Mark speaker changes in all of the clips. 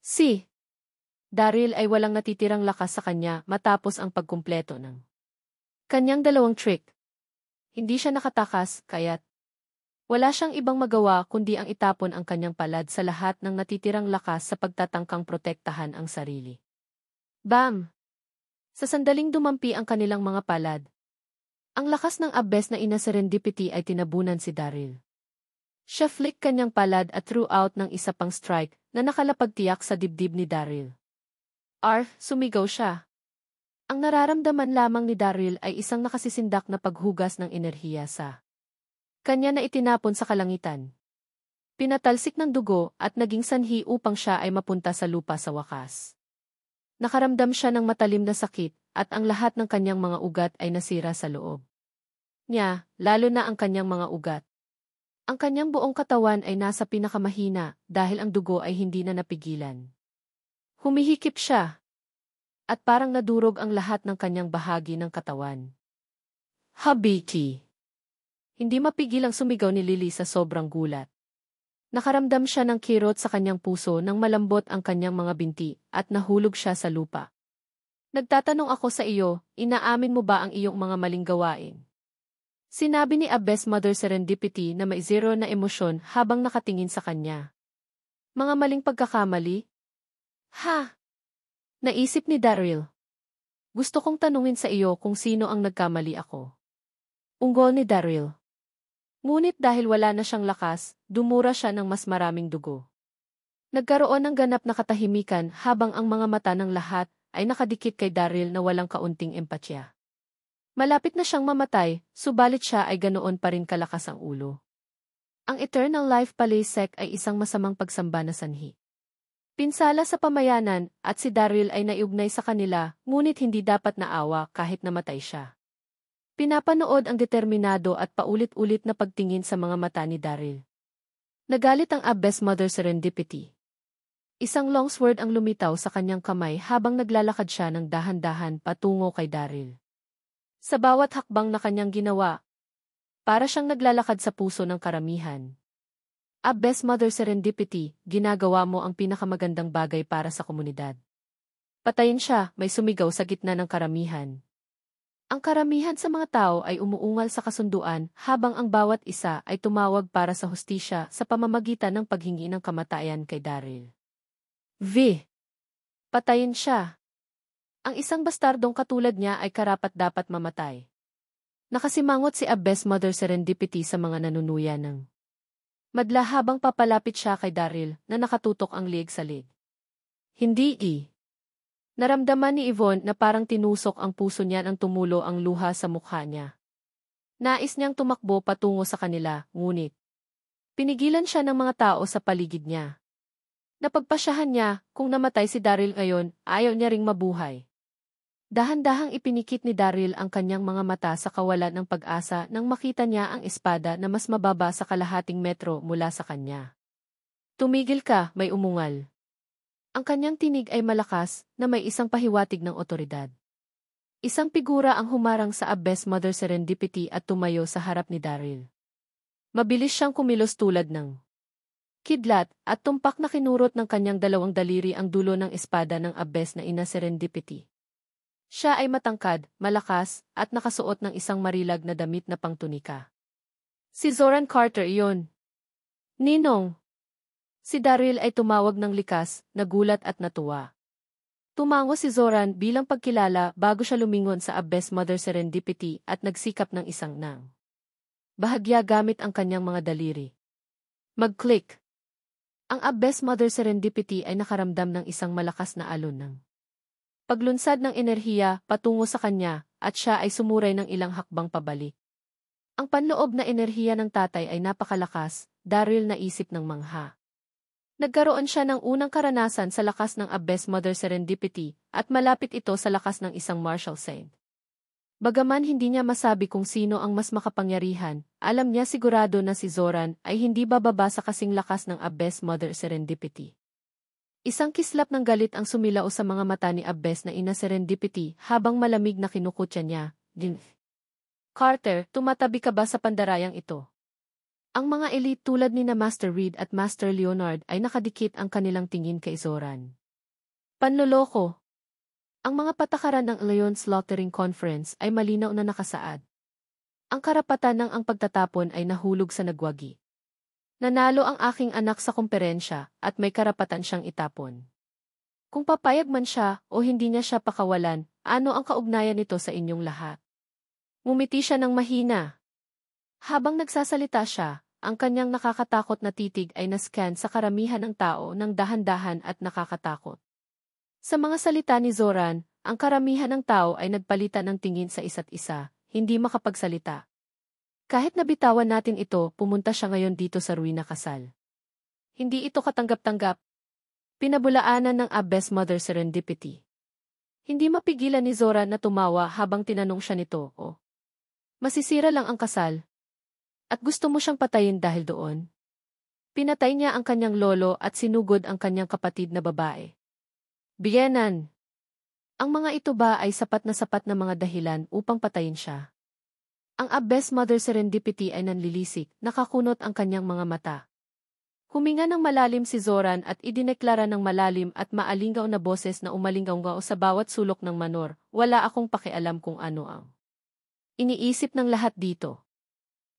Speaker 1: Si Daryl ay walang natitirang lakas sa kanya matapos ang pagkumpleto ng kanyang dalawang trick. Hindi siya nakatakas, kaya't wala siyang ibang magawa kundi ang itapon ang kanyang palad sa lahat ng natitirang lakas sa pagtatangkang protektahan ang sarili. Bam! Sa sandaling dumampi ang kanilang mga palad, ang lakas ng Abyss na ina Serendipity ay tinabunan si Daryl. Siya flick kanyang palad at threw out ng isa pang strike na nakalapagtiyak sa dibdib ni Daryl. Sumigaw siya. Ang nararamdaman lamang ni Daryl ay isang nakasisindak na paghugas ng enerhiya sa kanya na itinapon sa kalangitan. Pinatalsik ng dugo at naging sanhi upang siya ay mapunta sa lupa sa wakas. Nakaramdam siya ng matalim na sakit at ang lahat ng kanyang mga ugat ay nasira sa loob niya, lalo na ang kanyang mga ugat. Ang kanyang buong katawan ay nasa pinakamahina dahil ang dugo ay hindi na napigilan. Humihikip siya. At parang nadurog ang lahat ng kanyang bahagi ng katawan. Habiki! Hindi mapigil ang sumigaw ni Lily sa sobrang gulat. Nakaramdam siya ng kirot sa kanyang puso nang malambot ang kanyang mga binti at nahulog siya sa lupa. Nagtatanong ako sa iyo, inaamin mo ba ang iyong mga maling gawain? Sinabi ni Abyss Mother Serendipity na may zero na emosyon habang nakatingin sa kanya. Mga maling pagkakamali? Ha! Naisip ni Daryl. Gusto kong tanungin sa iyo kung sino ang nagkamali ako. Unggol ni Daryl. Ngunit dahil wala na siyang lakas, dumura siya ng mas maraming dugo. Nagkaroon ng ganap na katahimikan habang ang mga mata ng lahat ay nakadikit kay Daryl na walang kaunting empatya. Malapit na siyang mamatay, subalit siya ay ganoon pa rin kalakas ang ulo. Ang Eternal Life Palisek ay isang masamang pagsamba na sanhi. Pinsala sa pamayanan at si Daryl ay naiugnay sa kanila, ngunit hindi dapat naawa kahit namatay siya. Pinapanood ang determinado at paulit-ulit na pagtingin sa mga mata ni Daryl. Nagalit ang Abyss Mother Serendipity. Isang longsword ang lumitaw sa kanyang kamay habang naglalakad siya ng dahan-dahan patungo kay Daryl. Sa bawat hakbang na kanyang ginawa, para siyang naglalakad sa puso ng karamihan. Abyss Mother Serendipity, ginagawa mo ang pinakamagandang bagay para sa komunidad. Patayin siya, may sumigaw sa gitna ng karamihan. Ang karamihan sa mga tao ay umuungal sa kasunduan habang ang bawat isa ay tumawag para sa hustisya sa pamamagitan ng paghingi ng kamatayan kay Daryl. Patayin siya. Ang isang bastardong katulad niya ay karapat-dapat mamatay. Nakasimangot si Abyss Mother Serendipity sa mga nanunuya ng madla habang papalapit siya kay Daryl na nakatutok ang liig sa liig. Hindi. Naramdaman ni Yvonne na parang tinusok ang puso niya nang tumulo ang luha sa mukha niya. Nais niyang tumakbo patungo sa kanila, ngunit pinigilan siya ng mga tao sa paligid niya. Napagpasyahan niya, kung namatay si Daryl ngayon, ayaw niya ring mabuhay. Dahan-dahang ipinikit ni Daryl ang kanyang mga mata sa kawalan ng pag-asa nang makita niya ang espada na mas mababa sa kalahating metro mula sa kanya. Tumigil ka, may umungal. Ang kanyang tinig ay malakas na may isang pahiwatig ng otoridad. Isang figura ang humarang sa Abyss Mother Serendipity at tumayo sa harap ni Daryl. Mabilis siyang kumilos tulad ng kidlat at tumpak na kinurot ng kanyang dalawang daliri ang dulo ng espada ng Abyss na ina Serendipity. Siya ay matangkad, malakas, at nakasuot ng isang marilag na damit na pangtunika. Si Zoran Carter iyon. Ninong! Si Daryl ay tumawag ng likas, nagulat at natuwa. Tumango si Zoran bilang pagkilala bago siya lumingon sa Abyss Mother Serendipity at nagsikap ng isang nang bahagya gamit ang kanyang mga daliri. Mag-click. Ang Abyss Mother Serendipity ay nakaramdam ng isang malakas na alon ng paglunsad ng enerhiya patungo sa kanya at siya ay sumuray ng ilang hakbang pabalik. Ang panloob na enerhiya ng tatay ay napakalakas, Daryl naisip ng mangha. Nagkaroon siya ng unang karanasan sa lakas ng Abyss Mother Serendipity at malapit ito sa lakas ng isang martial saint. Bagaman hindi niya masabi kung sino ang mas makapangyarihan, alam niya sigurado na si Zoran ay hindi bababa sa kasing lakas ng Abyss Mother Serendipity. Isang kislap ng galit ang sumilao sa mga mata ni Abyss na ina Serendipity habang malamig na kinukutya niya. Carter, tumatabi ka ba sa pandarayang ito? Ang mga elite tulad ni na Master Reed at Master Leonard ay nakadikit ang kanilang tingin kay Zoran. Panloloko. Ang mga patakaran ng Leon Slaughtering Conference ay malinaw na nakasaad. Ang karapatan ng ang pagtatapon ay nahulog sa nagwagi. Nanalo ang aking anak sa komperensya at may karapatan siyang itapon. Kung papayag man siya o hindi niya siya pakawalan, ano ang kaugnayan nito sa inyong lahat? Ngumiti siya ng mahina. Habang nagsasalita siya, ang kanyang nakakatakot na titig ay nascan sa karamihan ng tao ng dahan-dahan at nakakatakot. Sa mga salita ni Zoran, ang karamihan ng tao ay nagpalitan ng tingin sa isa't isa, hindi makapagsalita. Kahit nabitawan natin ito, pumunta siya ngayon dito sa ruina kasal. Hindi ito katanggap-tanggap. Pinabulaanan ng Abbess Mother Serendipity. Hindi mapigilan ni Zoran na tumawa habang tinanong siya nito, "Oh, masisira lang ang kasal? At gusto mo siyang patayin dahil doon?" Pinatay niya ang kanyang lolo at sinugod ang kanyang kapatid na babae. Biyenan. Ang mga ito ba ay sapat na mga dahilan upang patayin siya? Ang Abbess Mother Serendipity ay nanlilisik, nakakunot ang kanyang mga mata. Huminga ng malalim si Zoran at idineklara ng malalim at maalingaw na boses na umalingaw sa bawat sulok ng manor, "Wala akong pakialam kung ano ang iniisip ng lahat dito.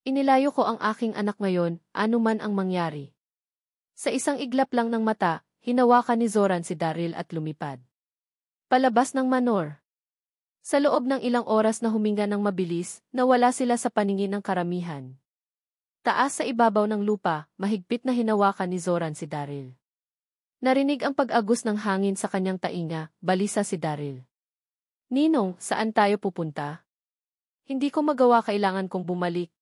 Speaker 1: Inilayo ko ang aking anak ngayon, ano man ang mangyari." Sa isang iglap lang ng mata, hinawakan ni Zoran si Daryl at lumipad palabas ng manor. Sa loob ng ilang oras na huminga ng mabilis, nawala sila sa paningin ng karamihan. Taas sa ibabaw ng lupa, mahigpit na hinawakan ni Zoran si Daryl. Narinig ang pag-agos ng hangin sa kanyang tainga, balisa si Daryl. "Ninong, saan tayo pupunta? Hindi ko magawa, kailangan kong bumalik."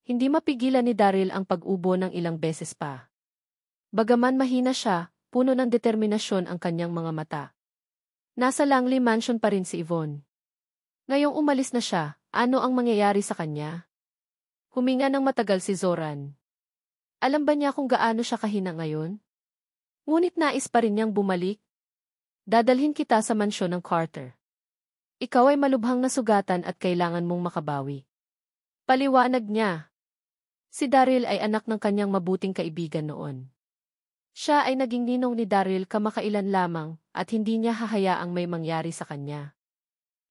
Speaker 1: Hindi mapigilan ni Daryl ang pag-ubo ng ilang beses pa. Bagaman mahina siya, puno ng determinasyon ang kanyang mga mata. Nasa Langley Mansion pa rin si Yvonne. Ngayong umalis na siya, ano ang mangyayari sa kanya? Huminga ng matagal si Zoran. Alam ba niya kung gaano siya kahina ngayon? Ngunit nais pa rin niyang bumalik. "Dadalhin kita sa mansyon ng Carter. Ikaw ay malubhang nasugatan at kailangan mong makabawi." Paliwanag niya. Si Daryl ay anak ng kanyang mabuting kaibigan noon. Siya ay naging ninong ni Daryl kamakailan lamang at hindi niya hahayaang may mangyari sa kanya.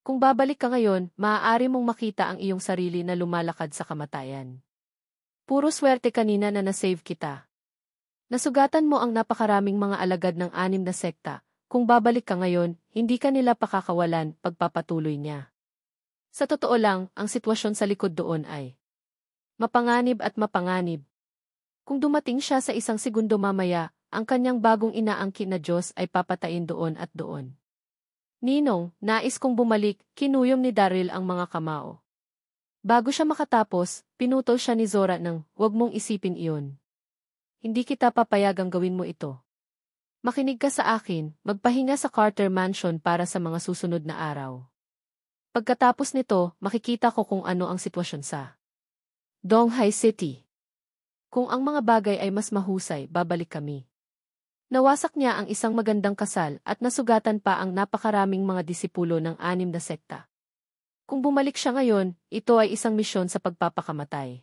Speaker 1: "Kung babalik ka ngayon, maaari mong makita ang iyong sarili na lumalakad sa kamatayan. Puro swerte kanina na nasave kita. Nasugatan mo ang napakaraming mga alagad ng 6 na sekta. Kung babalik ka ngayon, hindi ka nila pakakawalan," pagpapatuloy niya. Sa totoo lang, ang sitwasyon sa likod doon ay mapanganib at mapanganib. Kung dumating siya sa isang segundo mamaya, ang kanyang bagong inaangkin na Diyos ay papatayin doon at doon. "Ninong, nais kong bumalik," kinuyom ni Daryl ang mga kamao. Bago siya makatapos, pinutol siya ni Zora ng, "Huwag mong isipin iyon. Hindi kita papayagang gawin mo ito. Makinig ka sa akin, magpahinga sa Carter Mansion para sa mga susunod na araw. Pagkatapos nito, makikita ko kung ano ang sitwasyon sa Donghai City. Kung ang mga bagay ay mas mahusay, babalik kami." Nawasak niya ang isang magandang kasal at nasugatan pa ang napakaraming mga disipulo ng 6 na sekta. Kung bumalik siya ngayon, ito ay isang misyon sa pagpapakamatay.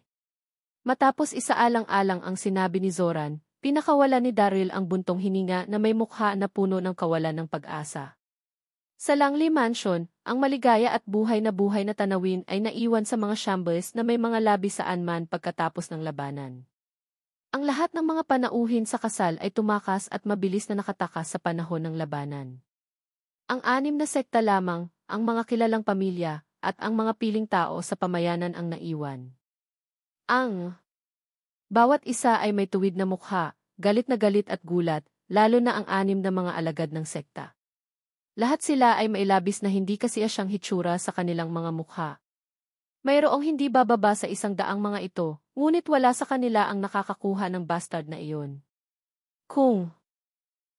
Speaker 1: Matapos isaalang-alang ang sinabi ni Zoran, pinakawalan ni Daryl ang buntong hininga na may mukha na puno ng kawalan ng pag-asa. Sa Langley Mansion, ang maligaya at buhay na tanawin ay naiwan sa mga shambles na may mga labi saan man pagkatapos ng labanan. Ang lahat ng mga panauhin sa kasal ay tumakas at mabilis na nakatakas sa panahon ng labanan. Ang 6 na sekta lamang, ang mga kilalang pamilya, at ang mga piling tao sa pamayanan ang naiwan. Ang bawat isa ay may tuwid na mukha, galit at gulat, lalo na ang 6 na mga alagad ng sekta. Lahat sila ay mailabis na hindi kasiya siyang hitsura sa kanilang mga mukha. Mayroong hindi bababa sa 100 mga ito, ngunit wala sa kanila ang nakakakuha ng bastard na iyon. Kung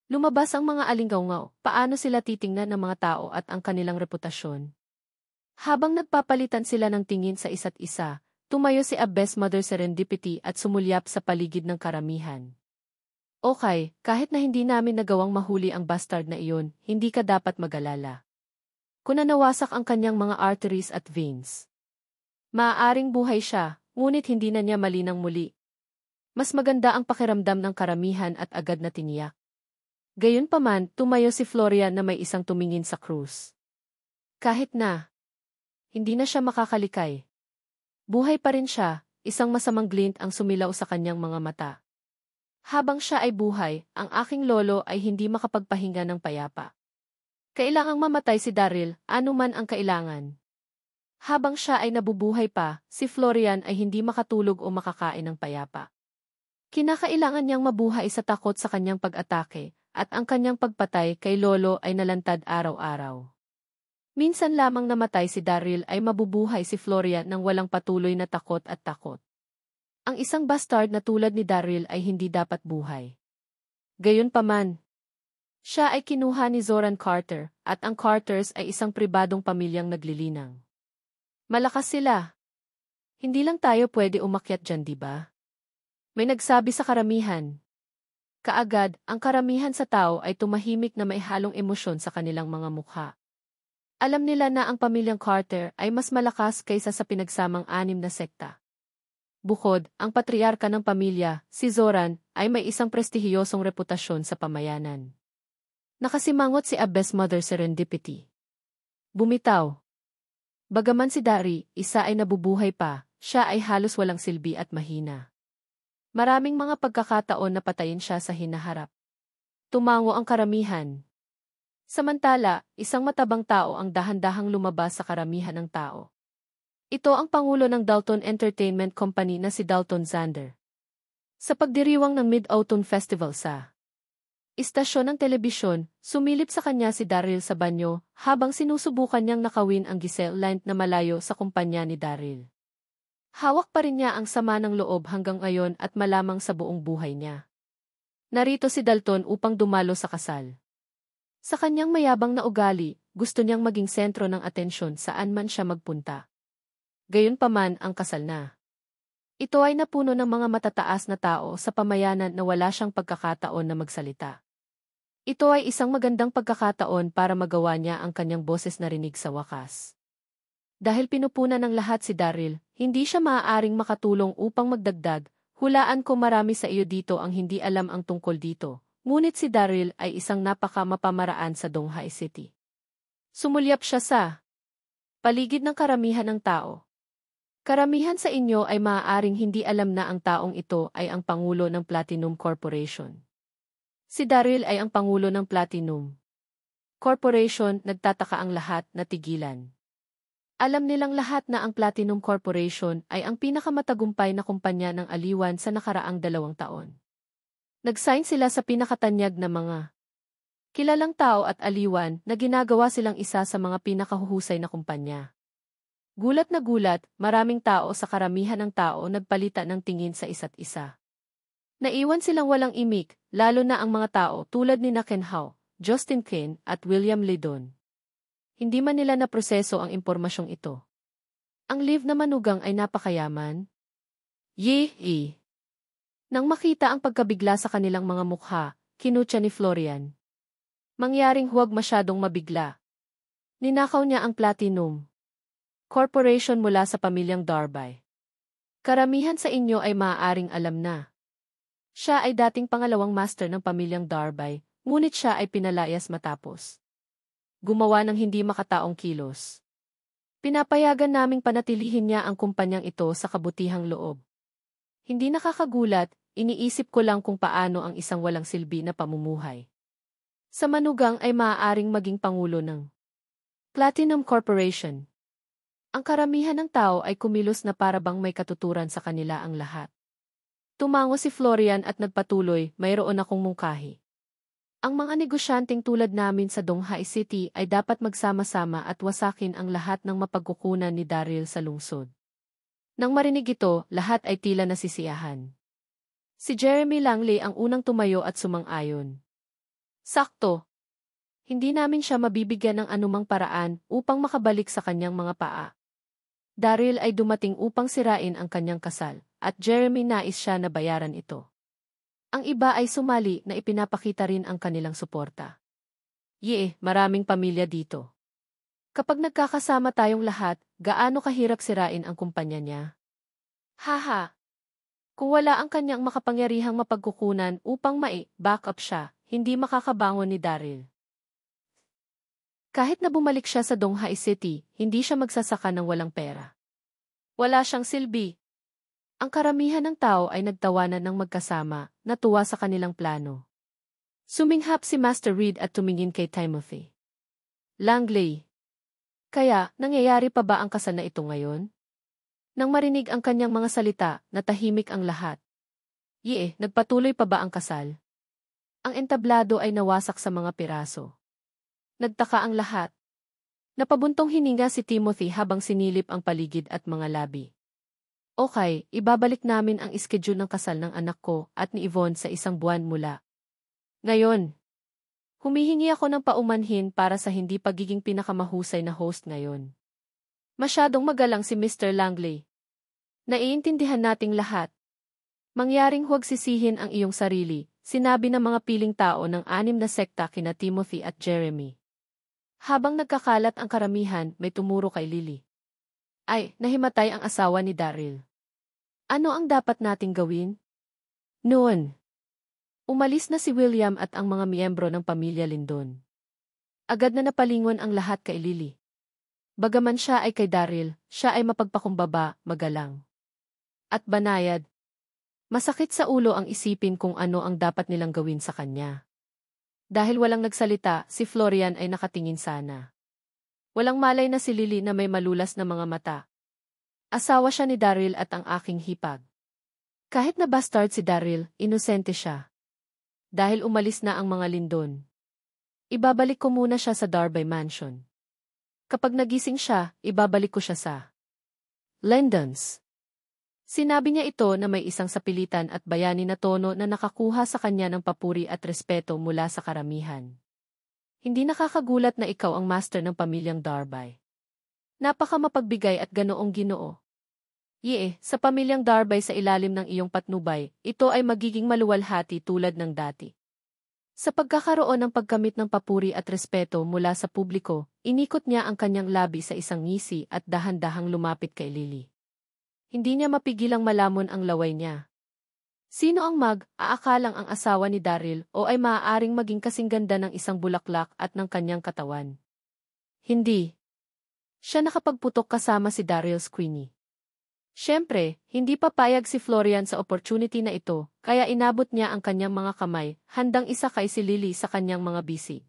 Speaker 1: lumabas ang mga alinggaw-ngaw, paano sila titingnan ng mga tao at ang kanilang reputasyon? Habang nagpapalitan sila ng tingin sa isa't isa, tumayo si Abbess Mother Serendipity at sumulyap sa paligid ng karamihan. "Okay, kahit na hindi namin nagawang mahuli ang bastard na iyon, hindi ka dapat mag-alala. Kung nawasak ang kanyang mga arteries at veins, maaaring buhay siya, ngunit hindi na niya malinang muli. Mas maganda ang pakiramdam ng karamihan at agad na tiniyak. Gayunpaman, tumayo si Florian na may isang tumingin sa krus. Kahit na hindi na siya makakalikay. Buhay pa rin siya, isang masamang glint ang sumilaw sa kanyang mga mata. Habang siya ay buhay, ang aking lolo ay hindi makapagpahinga ng payapa. Kailangang mamatay si Daryl, anuman ang kailangan. Habang siya ay nabubuhay pa, si Florian ay hindi makatulog o makakain ng payapa. Kinakailangan niyang mabuhay sa takot sa kanyang pag-atake, at ang kanyang pagpatay kay lolo ay nalantad araw-araw. Minsan lamang namatay si Daryl ay mabubuhay si Florian ng walang patuloy na takot at takot. Ang isang bastard na tulad ni Daryl ay hindi dapat buhay. Gayunpaman, siya ay kinuha ni Zoran Carter, at ang Carters ay isang pribadong pamilyang naglilinang. Malakas sila. Hindi lang tayo pwede umakyat dyan, di ba? May nagsabi sa karamihan. Kaagad, ang karamihan sa tao ay tumahimik na may halong emosyon sa kanilang mga mukha. Alam nila na ang pamilyang Carter ay mas malakas kaysa sa pinagsamang 6 na sekta. Bukod, ang patriarka ng pamilya, si Zoran, ay may isang prestihiyosong reputasyon sa pamayanan. Nakasimangot si Abbess Mother Serendipity. Bumitaw. Bagaman si Dari, isa ay nabubuhay pa, siya ay halos walang silbi at mahina. Maraming mga pagkakataon na patayin siya sa hinaharap. Tumango ang karamihan. Samantala, isang matabang tao ang dahan-dahang lumabas sa karamihan ng tao. Ito ang pangulo ng Dalton Entertainment Company na si Dalton Zander. Sa pagdiriwang ng Mid-Autumn Festival sa istasyon ng telebisyon, sumilip sa kanya si Daryl sa banyo habang sinusubukan niyang nakawin ang Giselle Line na malayo sa kumpanya ni Daryl. Hawak pa rin niya ang sama ng loob hanggang ngayon at malamang sa buong buhay niya. Narito si Dalton upang dumalo sa kasal. Sa kanyang mayabang na ugali, gusto niyang maging sentro ng atensyon saan man siya magpunta. Gayunpaman ang kasal na. Ito ay napuno ng mga matataas na tao sa pamayanan na wala siyang pagkakataon na magsalita. Ito ay isang magandang pagkakataon para magawa niya ang kanyang boses narinig sa wakas. Dahil pinupunan ng lahat si Daryl, hindi siya maaaring makatulong upang magdagdag. Hulaan ko marami sa iyo dito ang hindi alam ang tungkol dito. Ngunit si Daryl ay isang napaka-mapamaraan sa Donghai City. Sumulyap siya sa paligid ng karamihan ng tao. Karamihan sa inyo ay maaaring hindi alam na ang taong ito ay ang Pangulo ng Platinum Corporation. Si Daryl ay ang Pangulo ng Platinum Corporation. Nagtataka ang lahat na tigilan. Alam nilang lahat na ang Platinum Corporation ay ang pinakamatagumpay na kumpanya ng aliwan sa nakaraang 2 taon. Nag-sign sila sa pinakatanyag na mga kilalang tao at aliwan na ginagawa silang isa sa mga pinakahuhusay na kumpanya. Gulat na gulat, maraming tao sa karamihan ng tao nagpalita ng tingin sa isa't isa. Naiwan silang walang imik, lalo na ang mga tao tulad ni Ken Hao, Justin Ken at William Lidon. Hindi man nila naproseso ang impormasyong ito. Ang Liv na manugang ay napakayaman. Yee! Nang makita ang pagkabigla sa kanilang mga mukha, kinutya ni Florian. Mangyaring huwag masyadong mabigla. Ninakaw niya ang Platinum Corporation mula sa pamilyang Darby. Karamihan sa inyo ay maaaring alam na. Siya ay dating pangalawang master ng pamilyang Darby, ngunit siya ay pinalayas matapos gumawa ng hindi makataong kilos. Pinapayagan naming panatilihin niya ang kumpanyang ito sa kabutihang loob. Hindi nakakagulat, iniisip ko lang kung paano ang isang walang silbi na pamumuhay sa manugang ay maaaring maging pangulo ng Platinum Corporation. Ang karamihan ng tao ay kumilos na parabang may katuturan sa kanila ang lahat. Tumango si Florian at nagpatuloy, mayroon akong mungkahi. Ang mga negosyanteng tulad namin sa Donghai City ay dapat magsama-sama at wasakin ang lahat ng mapagkukunan ni Daryl sa lungsod. Nang marinig ito, lahat ay tila nasisiyahan. Si Jeremy Langley ang unang tumayo at sumang-ayon. Sakto. Hindi namin siya mabibigyan ng anumang paraan upang makabalik sa kanyang mga paa. Daryl ay dumating upang sirain ang kanyang kasal, at Jeremy nais siya na bayaran ito. Ang iba ay sumali na ipinapakita rin ang kanilang suporta. Maraming pamilya dito. Kapag nagkakasama tayong lahat, gaano kahirap sirain ang kumpanya niya? Haha! Kung wala ang kanyang makapangyarihang mapagkukunan upang back up siya, hindi makakabangon ni Daryl. Kahit na bumalik siya sa Donghai City, hindi siya magsasaka ng walang pera. Wala siyang silbi. Ang karamihan ng tao ay nagtawanan ng magkasama, natuwa sa kanilang plano. Suminghap si Master Reed at tumingin kay Timothy Langley. Kaya, nangyayari pa ba ang kasal na ito ngayon? Nang marinig ang kanyang mga salita, natahimik ang lahat. Nagpatuloy pa ba ang kasal? Ang entablado ay nawasak sa mga piraso. Nagtaka ang lahat. Napabuntong hininga si Timothy habang sinilip ang paligid at mga labi. Okay, ibabalik namin ang iskedul ng kasal ng anak ko at ni Yvonne sa 1 buwan mula ngayon. Humihingi ako ng paumanhin para sa hindi pagiging pinakamahusay na host ngayon. Masyadong magalang si Mr. Langley. Naiintindihan nating lahat. Mangyaring huwag sisihin ang iyong sarili, sinabi ng mga piling tao ng 6 na sekta kina Timothy at Jeremy. Habang nagkakalat ang karamihan, may tumuro kay Lily. Nahimatay ang asawa ni Daryl. Ano ang dapat nating gawin? Noon. Umalis na si William at ang mga miyembro ng pamilya Lindon. Agad na napalingon ang lahat kay Lily. Bagaman siya ay kay Daryl, siya ay mapagpakumbaba, magalang. At banayad. Masakit sa ulo ang isipin kung ano ang dapat nilang gawin sa kanya. Dahil walang nagsalita, si Florian ay nakatingin sana. Walang malay na si Lily na may malulas na mga mata. Asawa siya ni Daryl at ang aking hipag. Kahit na bastard si Daryl, inosente siya. Dahil umalis na ang mga Lindon. Ibabalik ko muna siya sa Darby Mansion. Kapag nagising siya, ibabalik ko siya sa Lindons. Sinabi niya ito na may isang sapilitan at bayani na tono na nakakuha sa kanya ng papuri at respeto mula sa karamihan. Hindi nakakagulat na ikaw ang master ng pamilyang Darby. Napaka mapagbigay at ganoong Ginoo. Sa pamilyang Darby sa ilalim ng iyong patnubay, ito ay magiging maluwalhati tulad ng dati. Sa pagkakaroon ng pagkamit ng papuri at respeto mula sa publiko, inikot niya ang kanyang labi sa isang ngisi at dahan-dahang lumapit kay Lily. Hindi niya mapigilang malamon ang laway niya. Sino ang aakalang ang asawa ni Daryl o ay maaaring maging kasing ganda ng isang bulaklak at ng kanyang katawan? Hindi. Siya nakapagputok kasama si Daryl's Queenie. Siyempre, hindi papayag si Florian sa opportunity na ito, kaya inabot niya ang kanyang mga kamay, handang isakay si Lily sa kanyang mga bisig.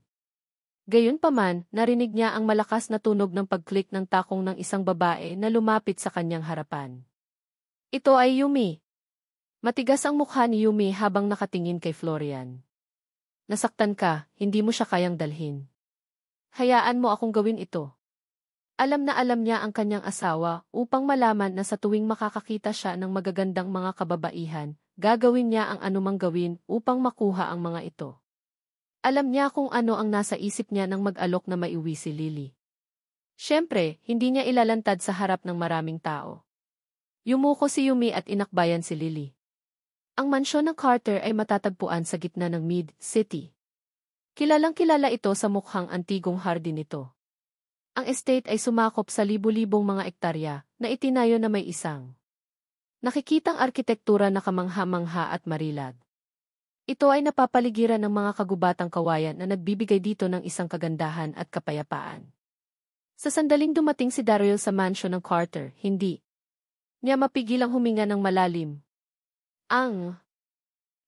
Speaker 1: Gayunpaman, narinig niya ang malakas na tunog ng pag-click ng takong ng isang babae na lumapit sa kanyang harapan. Ito ay Yumi. Matigas ang mukha ni Yumi habang nakatingin kay Florian. Nasaktan ka, hindi mo siya kayang dalhin. Hayaan mo akong gawin ito. Alam na alam niya ang kanyang asawa upang malaman na sa tuwing makakakita siya ng magagandang mga kababaihan, gagawin niya ang anumang gawin upang makuha ang mga ito. Alam niya kung ano ang nasa isip niya nang mag-alok na maiuwi si Lily. Siyempre, hindi niya ilalantad sa harap ng maraming tao. Yumuko si Yumi at inakbayan si Lily. Ang mansyon ng Carter ay matatagpuan sa gitna ng Mid-City. Kilalang-kilala ito sa mukhang antigong hardin nito. Ang estate ay sumakop sa libu-libong mga ektarya na itinayo na may isang nakikitang arkitektura na kamangha-mangha at marilag. Ito ay napapaligiran ng mga kagubatang kawayan na nagbibigay dito ng isang kagandahan at kapayapaan. Sa sandaling dumating si Daryl sa mansyon ng Carter, hindi niya mapigilang huminga ng malalim. Ang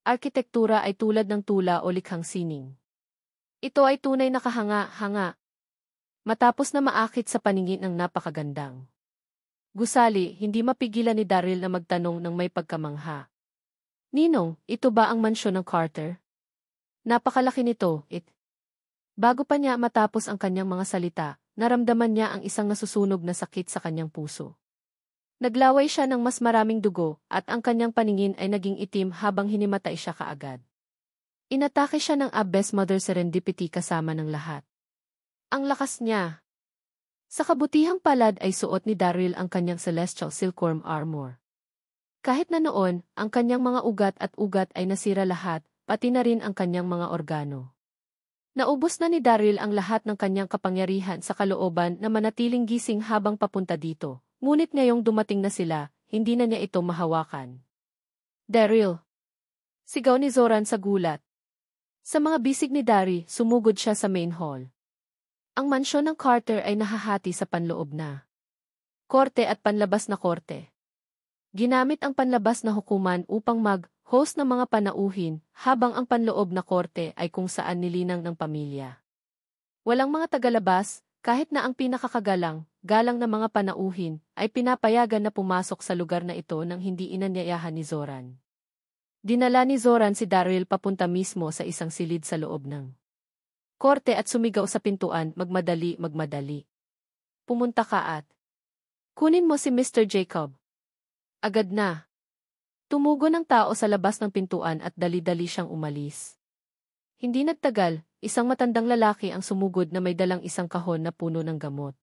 Speaker 1: arkitektura ay tulad ng tula o likhang sining. Ito ay tunay na kahanga-hanga. Matapos na maakit sa paningin ng napakagandang gusali, hindi mapigilan ni Daryl na magtanong ng may pagkamangha. Ninong, ito ba ang mansyon ng Carter? Napakalaki nito, Bago pa niya matapos ang kanyang mga salita, naramdaman niya ang isang nasusunog na sakit sa kanyang puso. Naglaway siya ng mas maraming dugo at ang kanyang paningin ay naging itim habang hinimatay siya kaagad. Inatake siya ng Abbess Mother Serendipity kasama ng lahat. Ang lakas niya. Sa kabutihang palad ay suot ni Daryl ang kanyang celestial silkworm armor. Kahit na noon, ang kanyang mga ugat at ugat ay nasira lahat, pati na rin ang kanyang mga organo. Naubos na ni Daryl ang lahat ng kanyang kapangyarihan sa kalooban na manatiling gising habang papunta dito, ngunit ngayong dumating na sila, hindi na niya ito mahawakan. Daryl! Sigaw ni Zoran sa gulat. Sa mga bisig ni Dari, sumugod siya sa main hall. Ang mansyon ng Carter ay nahahati sa panloob na korte at panlabas na korte. Ginamit ang panlabas na hukuman upang mag-host ng mga panauhin, habang ang panloob na korte ay kung saan nilinang ng pamilya. Walang mga tagalabas, kahit na ang galang na mga panauhin, ay pinapayagan na pumasok sa lugar na ito nang hindi inanyayahan ni Zoran. Dinala ni Zoran si Daryl papunta mismo sa isang silid sa loob ng korte at sumigaw sa pintuan, magmadali. Pumunta ka at kunin mo si Mr. Jacob. Agad na. Tumugon ang tao sa labas ng pintuan at dali-dali siyang umalis. Hindi nagtagal, isang matandang lalaki ang sumugod na may dalang isang kahon na puno ng gamot.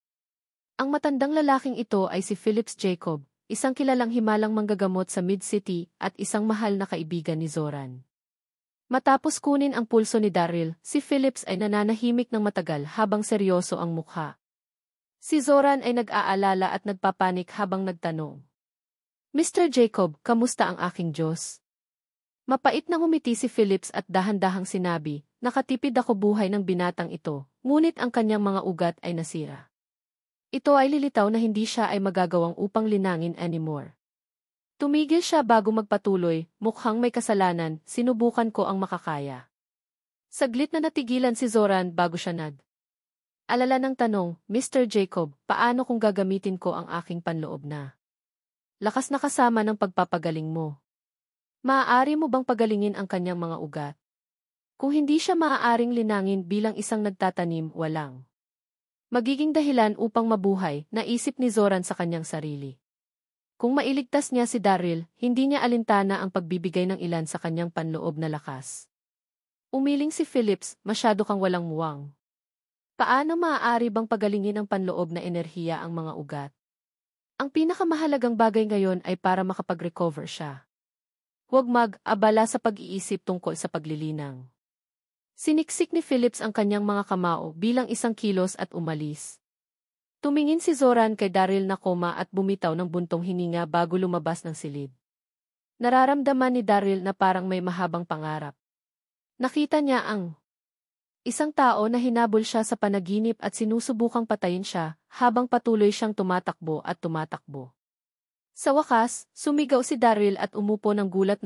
Speaker 1: Ang matandang lalaking ito ay si Phillips Jacob, isang kilalang himalang manggagamot sa Mid-City at isang mahal na kaibigan ni Zoran. Matapos kunin ang pulso ni Daryl, si Phillips ay nananahimik ng matagal habang seryoso ang mukha. Si Zoran ay nag-aalala at nagpapanik habang nagtanong. Mr. Jacob, kamusta ang aking Diyos? Mapait na ngumiti si Phillips at dahan-dahang sinabi, nakatipid ako buhay ng binatang ito, ngunit ang kanyang mga ugat ay nasira. Ito ay lilitaw na hindi siya ay magagawang upang linangin anymore. Tumigil siya bago magpatuloy, mukhang may kasalanan, sinubukan ko ang makakaya. Saglit na natigilan si Zoran bago siya alala ng tanong, Mr. Jacob, paano kung gagamitin ko ang aking panloob na lakas na kasama ng pagpapagaling mo? Maaari mo bang pagalingin ang kanyang mga ugat? Kung hindi siya maaaring linangin bilang isang nagtatanim, walang magiging dahilan upang mabuhay, naisip ni Zoran sa kanyang sarili. Kung mailigtas niya si Daryl, hindi niya alintana ang pagbibigay ng ilan sa kanyang panloob na lakas. Umiling si Phillips, masyado kang walang muwang. Paano maaari bang pagalingin ang panloob na enerhiya ang mga ugat? Ang pinakamahalagang bagay ngayon ay para makapag-recover siya. Huwag mag-abala sa pag-iisip tungkol sa paglilinang. Siniksik ni Phillips ang kanyang mga kamao bilang isang kilos at umalis. Tumingin si Zoran kay Daryl na koma at bumitaw ng buntong hininga bago lumabas ng silid. Nararamdaman ni Daryl na parang may mahabang pangarap. Nakita niya ang isang tao na hinabol siya sa panaginip at sinusubukang patayin siya habang patuloy siyang tumatakbo at tumatakbo. Sa wakas, sumigaw si Daryl at umupo ng gulat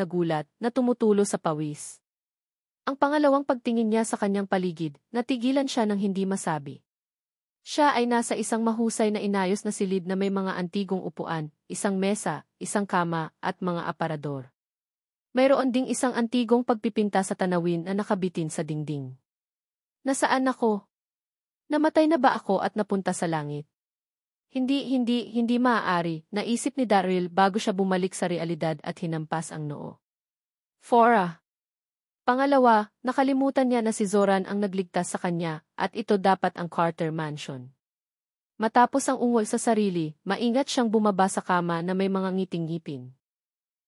Speaker 1: na tumutulo sa pawis. Ang pangalawang pagtingin niya sa kanyang paligid, natigilan siya ng hindi masabi. Siya ay nasa isang mahusay na inayos na silid na may mga antigong upuan, isang mesa, isang kama, at mga aparador. Mayroon ding isang antigong pagpipinta sa tanawin na nakabitin sa dingding. Nasaan ako? Namatay na ba ako at napunta sa langit? Hindi maaari, naisip ni Daryl bago siya bumalik sa realidad at hinampas ang noo. Fora. Pangalawa, nakalimutan niya na si Zoran ang nagligtas sa kanya at ito dapat ang Carter Mansion. Matapos ang ungol sa sarili, maingat siyang bumaba sa kama na may mga ngiting-ngipin.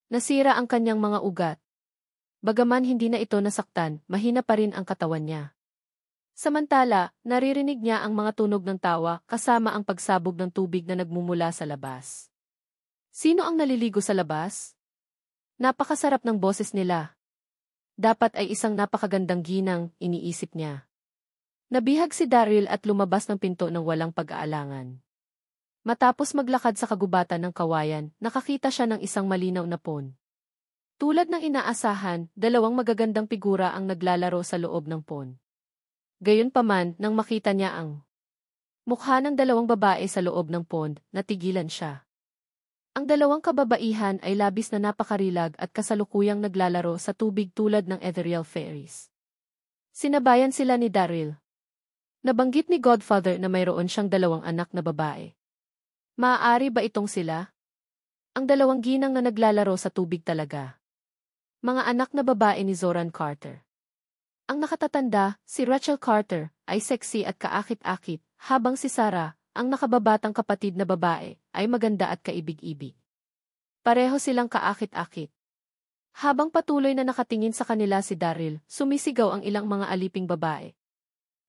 Speaker 1: Nasira ang kanyang mga ugat. Bagaman hindi na ito nasaktan, mahina pa rin ang katawan niya. Samantala, naririnig niya ang mga tunog ng tawa kasama ang pagsabog ng tubig na nagmumula sa labas. Sino ang naliligo sa labas? Napakasarap ng boses nila. Dapat ay isang napakagandang ginang, iniisip niya. Nabihag si Daryl at lumabas ng pinto ng walang pag-aalangan. Matapos maglakad sa kagubatan ng kawayan, nakakita siya ng isang malinaw na pond. Tulad ng inaasahan, dalawang magagandang figura ang naglalaro sa loob ng pond. Gayunpaman, nang makita niya ang mukha ng dalawang babae sa loob ng pond, natigilan siya. Ang dalawang kababaihan ay labis na napakarilag at kasalukuyang naglalaro sa tubig tulad ng ethereal fairies. Sinabayan sila ni Daryl. Nabanggit ni Godfather na mayroon siyang dalawang anak na babae. Maaari ba itong sila? Ang dalawang ginang na naglalaro sa tubig talaga. Mga anak na babae ni Zoran Carter. Ang nakatatanda, si Rachel Carter, ay sexy at kaakit-akit, habang si Sarah, ang nakababatang kapatid na babae, ay maganda at kaibig-ibig. Pareho silang kaakit-akit. Habang patuloy na nakatingin sa kanila si Daryl, sumisigaw ang ilang mga aliping babae.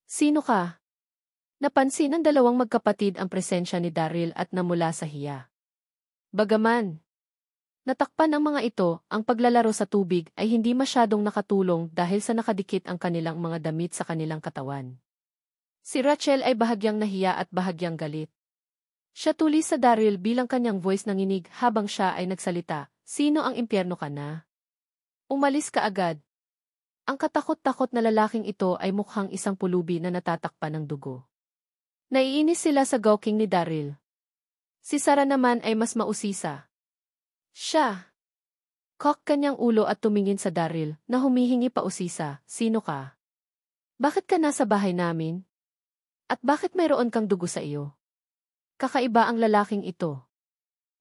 Speaker 1: Sino ka? Napansin ng dalawang magkapatid ang presensya ni Daryl at namula sa hiya. Bagaman Natakpan ng mga ito, ang paglalaro sa tubig ay hindi masyadong nakatulong dahil sa nakadikit ang kanilang mga damit sa kanilang katawan. Si Rachel ay bahagyang nahiya at bahagyang galit. Siya tulis sa Daryl bilang kanyang voice nanginig habang siya ay nagsalita, "Sino ang impyerno ka na? Umalis ka agad." Ang katakot-takot na lalaking ito ay mukhang isang pulubi na natatakpan ng dugo. Naiinis sila sa gawking ni Daryl. Si Sarah naman ay mas mausisa. Siya. Cock kanyang ulo at tumingin sa Daryl na humihingi pa usisa, "Sino ka? Bakit ka nasa bahay namin? At bakit mayroon kang dugo sa iyo?" Kakaiba ang lalaking ito.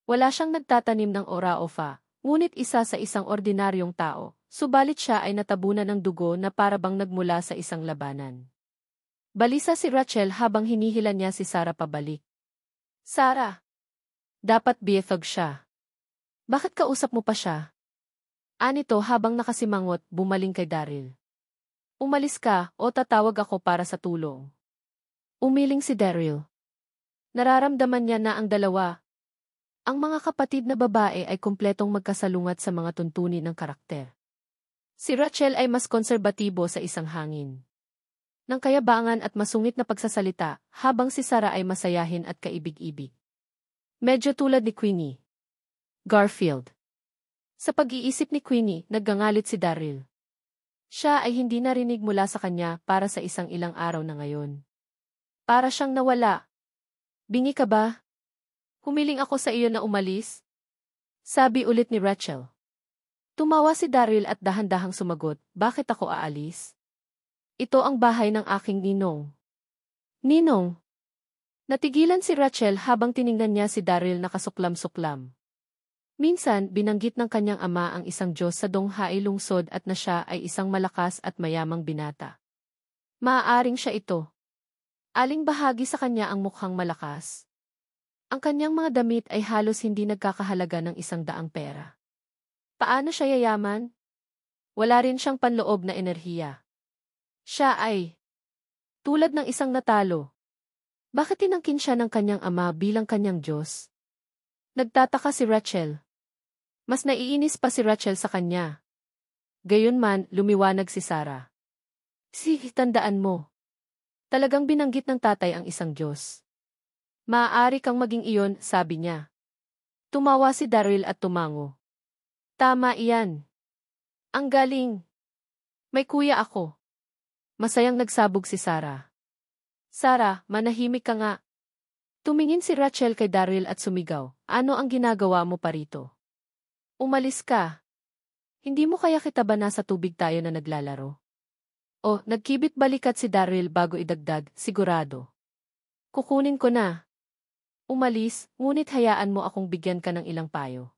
Speaker 1: Wala siyang nagtatanim ng ora o fa, ngunit isa sa isang ordinaryong tao, subalit siya ay natabunan ng dugo na parabang nagmula sa isang labanan. Balisa si Rachel habang hinihila niya si Sarah pabalik. "Sarah, dapat biyethog siya. Bakit kausap mo pa siya?" Anito habang nakasimangot, bumaling kay Daryl. "Umalis ka o tatawag ako para sa tulong." Umiling si Daryl. Nararamdaman niya na ang dalawa, ang mga kapatid na babae ay kumpletong magkasalungat sa mga tuntunin ng karakter. Si Rachel ay mas konserbatibo sa isang hangin ng kayabangan at masungit na pagsasalita, habang si Sarah ay masayahin at kaibig-ibig. Medyo tulad ni Queenie. Garfield. Sa pag-iisip ni Queenie, naggangalit si Daryl. Siya ay hindi narinig mula sa kanya para sa isang ilang araw na ngayon. Para siyang nawala. "Bingi ka ba? Humiling ako sa iyo na umalis?" sabi ulit ni Rachel. Tumawa si Daryl at dahan-dahang sumagot, "Bakit ako aalis? Ito ang bahay ng aking ninong." "Ninong?" Natigilan si Rachel habang tiningnan niya si Daryl na kasuklam-suklam. Minsan, binanggit ng kanyang ama ang isang Diyos sa Donghae lungsod at na siya ay isang malakas at mayamang binata. Maaaring siya ito. Aling bahagi sa kanya ang mukhang malakas? Ang kanyang mga damit ay halos hindi nagkakahalaga ng 100 pera. Paano siya yayaman? Wala rin siyang panloob na enerhiya. Siya ay tulad ng isang natalo. Bakit tinangkin siya ng kanyang ama bilang kanyang Diyos? Nagtataka si Rachel. Mas naiinis pa si Rachel sa kanya. Gayunman, lumiwanag si Sarah. Tandaan mo. Talagang binanggit ng tatay ang isang Diyos. Maaari kang maging iyon, sabi niya. Tumawa si Daryl at tumango. Tama iyan. Ang galing. May kuya ako. Masayang nagsabog si Sarah. Sarah, manahimik ka nga. Tumingin si Rachel kay Daryl at sumigaw. Ano ang ginagawa mo pa rito? Umalis ka. Hindi mo kaya kita ba nasa tubig tayo na naglalaro? O, nagkibit balikat si Daryl bago idagdag, sigurado. Kukunin ko na. Umalis, ngunit hayaan mo akong bigyan ka ng ilang payo.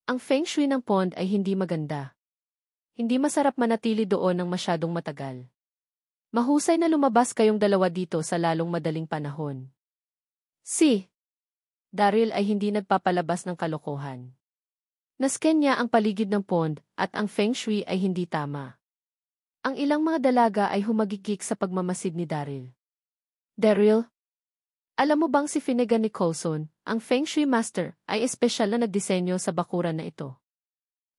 Speaker 1: Ang feng shui ng pond ay hindi maganda. Hindi masarap manatili doon ng masyadong matagal. Mahusay na lumabas kayong dalawa dito sa lalong madaling panahon. Si Daryl ay hindi nagpapalabas ng kalokohan. Nasken niya ang paligid ng pond at ang feng shui ay hindi tama. Ang ilang mga dalaga ay humagikik sa pagmamasid ni Daryl. Daryl, alam mo bang si Finnegan Nicholson, ang feng shui master, ay espesyal na nagdisenyo sa bakuran na ito?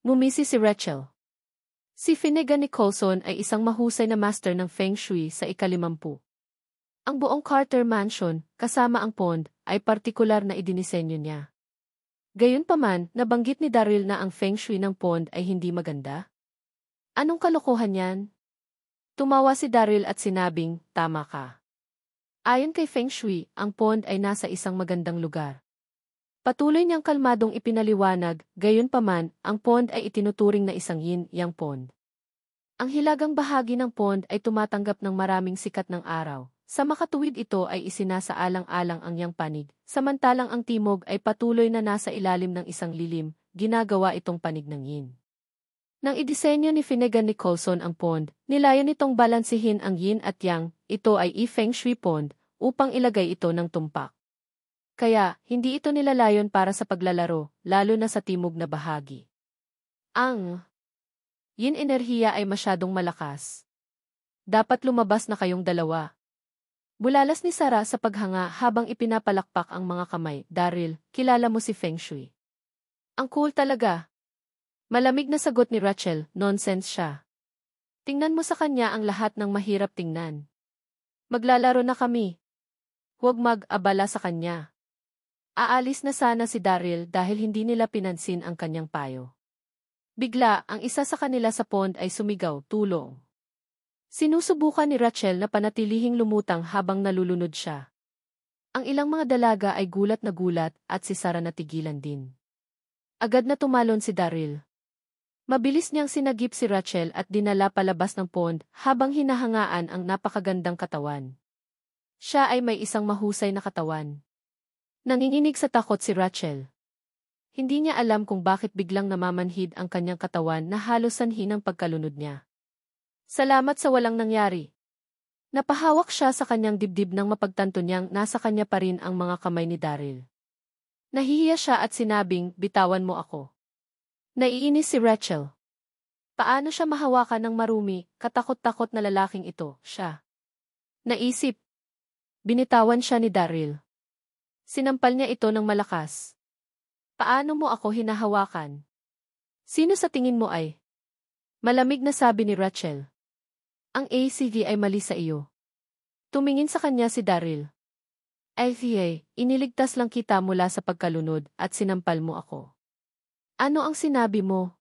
Speaker 1: Ngumisi si Rachel. Si Finnegan Nicholson ay isang mahusay na master ng feng shui sa ika-50. Ang buong Carter Mansion, kasama ang pond, ay partikular na idinisenyo niya. Gayunpaman, nabanggit ni Daryl na ang feng shui ng pond ay hindi maganda. Anong kalokohan yan? Tumawa si Daryl at sinabing, tama ka. Ayon kay feng shui, ang pond ay nasa isang magandang lugar. Patuloy niyang kalmadong ipinaliwanag, gayunpaman, ang pond ay itinuturing na isang yin-yang pond. Ang hilagang bahagi ng pond ay tumatanggap ng maraming sikat ng araw. Sa makatuwid ito ay isinasaalang-alang ang yang panig, samantalang ang timog ay patuloy na nasa ilalim ng isang lilim, ginagawa itong panig ng yin. Nang idisenyo ni Finnegan Nicholson ang pond, nilayan nitong balansihin ang yin at yang, ito ay i-feng shui pond, upang ilagay ito ng tumpak. Kaya, hindi ito nilalayon para sa paglalaro, lalo na sa timog na bahagi. Ang yin enerhiya ay masyadong malakas. Dapat lumabas na kayong dalawa. Bulalas ni Sarah sa paghanga habang ipinapalakpak ang mga kamay. Daryl, kilala mo si Feng Shui. Ang cool talaga. Malamig na sagot ni Rachel, nonsense siya. Tingnan mo sa kanya ang lahat ng mahirap tingnan. Maglalaro na kami. Huwag mag-abala sa kanya. Aalis na sana si Daryl dahil hindi nila pinansin ang kanyang payo. Bigla, ang isa sa kanila sa pond ay sumigaw, tulong. Sinusubukan ni Rachel na panatilihing lumutang habang nalulunod siya. Ang ilang mga dalaga ay gulat na gulat at si Sarah natigilan din. Agad na tumalon si Daryl. Mabilis niyang sinagip si Rachel at dinala palabas ng pond habang hinahangaan ang napakagandang katawan. Siya ay may isang mahusay na katawan. Nanginginig sa takot si Rachel. Hindi niya alam kung bakit biglang namamanhid ang kanyang katawan na halos sanhi ng pagkalunod niya. Salamat sa walang nangyari. Napahawak siya sa kanyang dibdib nang mapagtanto niyang nasa kanya pa rin ang mga kamay ni Daryl. Nahihiya siya at sinabing, bitawan mo ako. Naiinis si Rachel. Paano siya mahawakan ng marumi, katakot-takot na lalaking ito, siya? Naisip. Binitawan siya ni Daryl. Sinampal niya ito ng malakas. Paano mo ako hinahawakan? Sino sa tingin mo ay? Malamig na sabi ni Rachel. Ang ACV ay mali sa iyo. Tumingin sa kanya si Daryl. ACV, iniligtas lang kita mula sa pagkalunod at sinampal mo ako. Ano ang sinabi mo?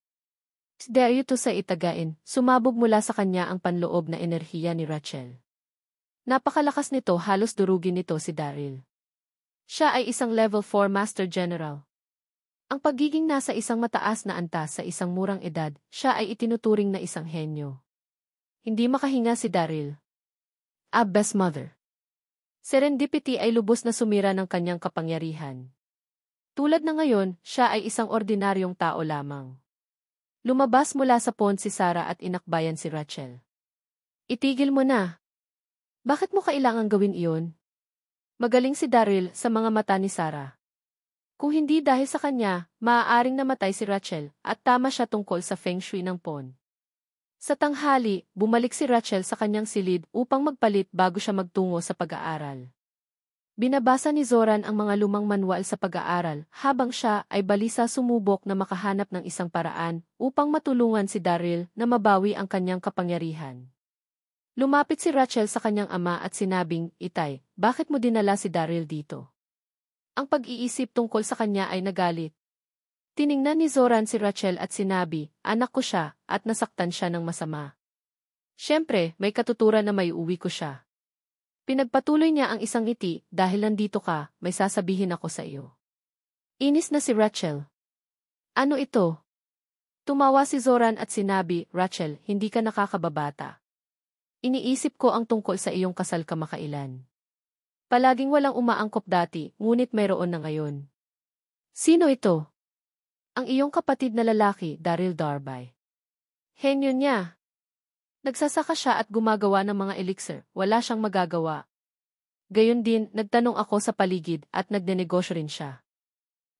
Speaker 1: Dare to sa itagain, sumabog mula sa kanya ang panloob na enerhiya ni Rachel. Napakalakas nito, halos durugin nito si Daryl. Siya ay isang level 4 Master General. Ang pagiging nasa isang mataas na antas sa isang murang edad, siya ay itinuturing na isang henyo. Hindi makahinga si Daryl. Best mother. Serendipity ay lubos na sumira ng kanyang kapangyarihan. Tulad na ngayon, siya ay isang ordinaryong tao lamang. Lumabas mula sa pond si Sarah at inakbayan si Rachel. Itigil mo na. Bakit mo kailangang gawin iyon? Magaling si Daryl sa mga mata ni Sarah. Kung hindi dahil sa kanya, maaaring namatay si Rachel at tama siya tungkol sa feng shui ng pond. Sa tanghali, bumalik si Rachel sa kanyang silid upang magpalit bago siya magtungo sa pag-aaral. Binabasa ni Zoran ang mga lumang manual sa pag-aaral habang siya ay balisa sumubok na makahanap ng isang paraan upang matulungan si Daryl na mabawi ang kanyang kapangyarihan. Lumapit si Rachel sa kanyang ama at sinabing, Itay, bakit mo dinala si Daryl dito? Ang pag-iisip tungkol sa kanya ay nagalit. Tiningnan ni Zoran si Rachel at sinabi, anak ko siya, at nasaktan siya ng masama. Siyempre, may katuturan na may uwi ko siya. Pinagpatuloy niya ang isang ngiti, dahil nandito ka, may sasabihin ako sa iyo. Inis na si Rachel. Ano ito? Tumawa si Zoran at sinabi, Rachel, hindi ka nakakababata. Iniisip ko ang tungkol sa iyong kasal kamakailan. Palaging walang umaangkop dati, ngunit mayroon na ngayon. Sino ito? Ang iyong kapatid na lalaki, Daryl Darbay. Henyo niya. Nagsasaka siya at gumagawa ng mga elixir, wala siyang magagawa. Gayon din, nagtanong ako sa paligid at nagnenegosyo rin siya.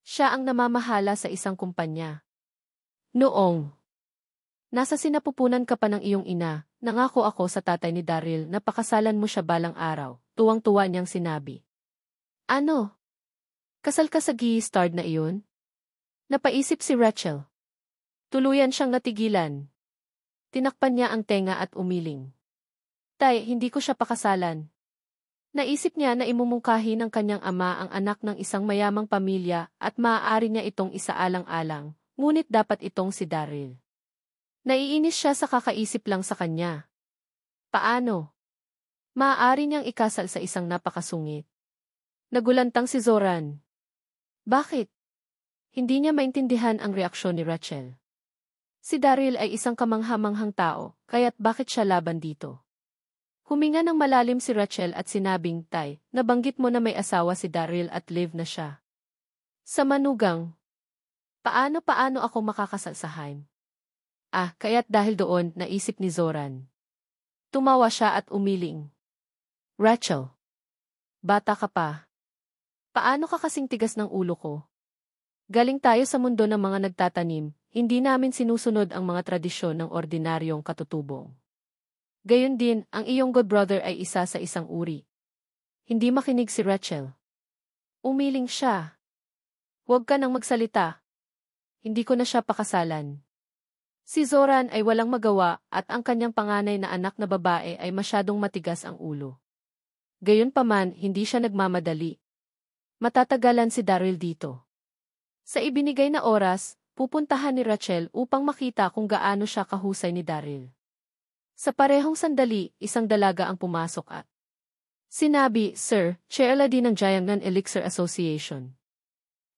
Speaker 1: Siya ang namamahala sa isang kumpanya. Noong nasa sinapupunan ka pa ng iyong ina, nangako ako sa tatay ni Daryl na pakasalan mo siya balang araw, tuwang-tuwa niyang sinabi. Ano? Kasal ka sa G-Stard na iyon? Napaisip si Rachel. Tuluyan siyang natigilan. Tinakpan niya ang tenga at umiling. Tay, hindi ko siya pakasalan. Naisip niya na imumungkahi ng kanyang ama ang anak ng isang mayamang pamilya at maaari niya itong isaalang-alang, ngunit dapat itong si Daryl. Naiinis siya sa kakaisip lang sa kanya. Paano? Maaari niyang ikasal sa isang napakasungit. Nagulantang si Zoran. Bakit? Hindi niya maintindihan ang reaksyon ni Rachel. Si Daryl ay isang kamangha-manghang tao, kaya't bakit siya laban dito? Huminga ng malalim si Rachel at sinabing, Tay, nabanggit mo na may asawa si Daryl at live na siya. Sa manugang. Paano ako makakasal sa Haim? Kaya't dahil doon, naisip ni Zoran. Tumawa siya at umiling. Rachel. Bata ka pa. Paano ka kasing tigas ng ulo ko? Galing tayo sa mundo ng mga nagtatanim, hindi namin sinusunod ang mga tradisyon ng ordinaryong katutubong. Gayon din, ang iyong god brother ay isa sa isang uri. Hindi makinig si Rachel. Umiling siya. Huwag ka nang magsalita. hindi ko na siya pakasalan. Si Zoran ay walang magawa at ang kanyang panganay na anak na babae ay masyadong matigas ang ulo. Gayunpaman, hindi siya nagmamadali. Matatagalan si Daryl dito. Sa ibinigay na oras, pupuntahan ni Rachel upang makita kung gaano siya kahusay ni Daryl. Sa parehong sandali, isang dalaga ang pumasok at sinabi, "Sir, chairla din ng Jiangnan Elixir Association."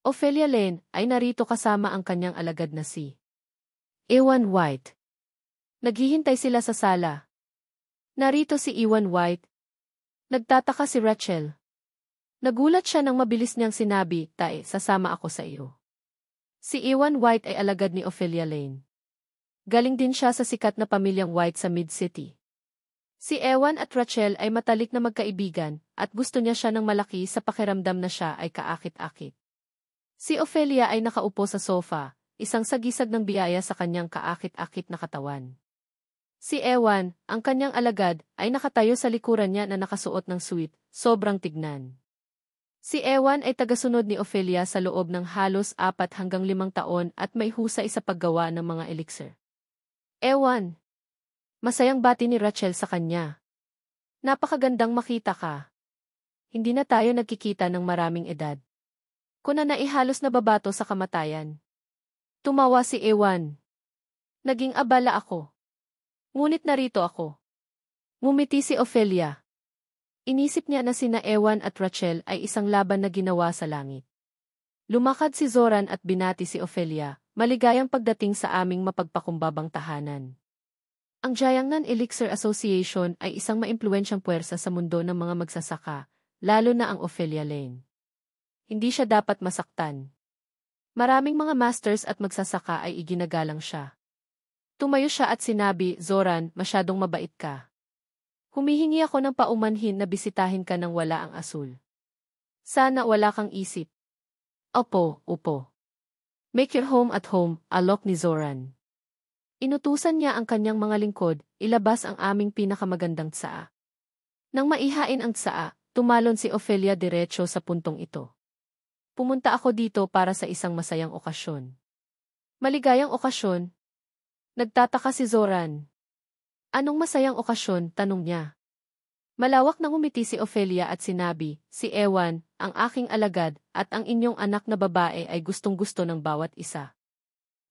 Speaker 1: Ophelia Lane ay narito kasama ang kanyang alagad na si Ewan White. Naghihintay sila sa sala. Narito si Ewan White. Nagtataka si Rachel. Nagulat siya nang mabilis niyang sinabi, "Tae, sasama ako sa iyo." Si Ewan White ay alagad ni Ophelia Lane. Galing din siya sa sikat na pamilyang White sa Mid-City. Si Ewan at Rachel ay matalik na magkaibigan at gusto niya siya ng malaki sa pakiramdam na siya ay kaakit-akit. Si Ophelia ay nakaupo sa sofa, isang sagisag ng biyaya sa kanyang kaakit-akit na katawan. Si Ewan, ang kanyang alagad, ay nakatayo sa likuran niya na nakasuot ng suit, sobrang tignan. Si Ewan ay tagasunod ni Ophelia sa loob ng halos 4 hanggang 5 taon at may husay sa paggawa ng mga elixir. Ewan. Masayang bati ni Rachel sa kanya. Napakagandang makita ka. Hindi na tayo nagkikita ng maraming edad. Kuna na ihalos na babato sa kamatayan. Tumawa si Ewan. Naging abala ako. Ngunit narito ako. Ngumiti si Ophelia. Inisip niya na sina Ewan at Rachel ay isang laban na ginawa sa langit. Lumakad si Zoran at binati si Ophelia, "Maligayang pagdating sa aming mapagpakumbabang tahanan." Ang Jiangnan Elixir Association ay isang maimpluwensyang puwersa sa mundo ng mga magsasaka, lalo na ang Ophelia Lane. Hindi siya dapat masaktan. Maraming mga masters at magsasaka ay iginagalang siya. Tumayo siya at sinabi, "Zoran, masyadong mabait ka. Humihingi ako ng paumanhin na bisitahin ka nang wala ang asul. Sana wala kang isip." "Opo, upo. Make your home at home," alok ni Zoran. Inutusan niya ang kanyang mga lingkod, "Ilabas ang aming pinakamagandang tsaa." Nang maihain ang tsaa, tumalon si Ophelia diretso sa puntong ito. "Pumunta ako dito para sa isang masayang okasyon." "Maligayang okasyon?" Nagtataka si Zoran. "Anong masayang okasyon?" tanong niya. Malawak na ngumiti si Ophelia at sinabi, "Si Ewan, ang aking alagad, at ang inyong anak na babae ay gustong-gusto ng bawat isa.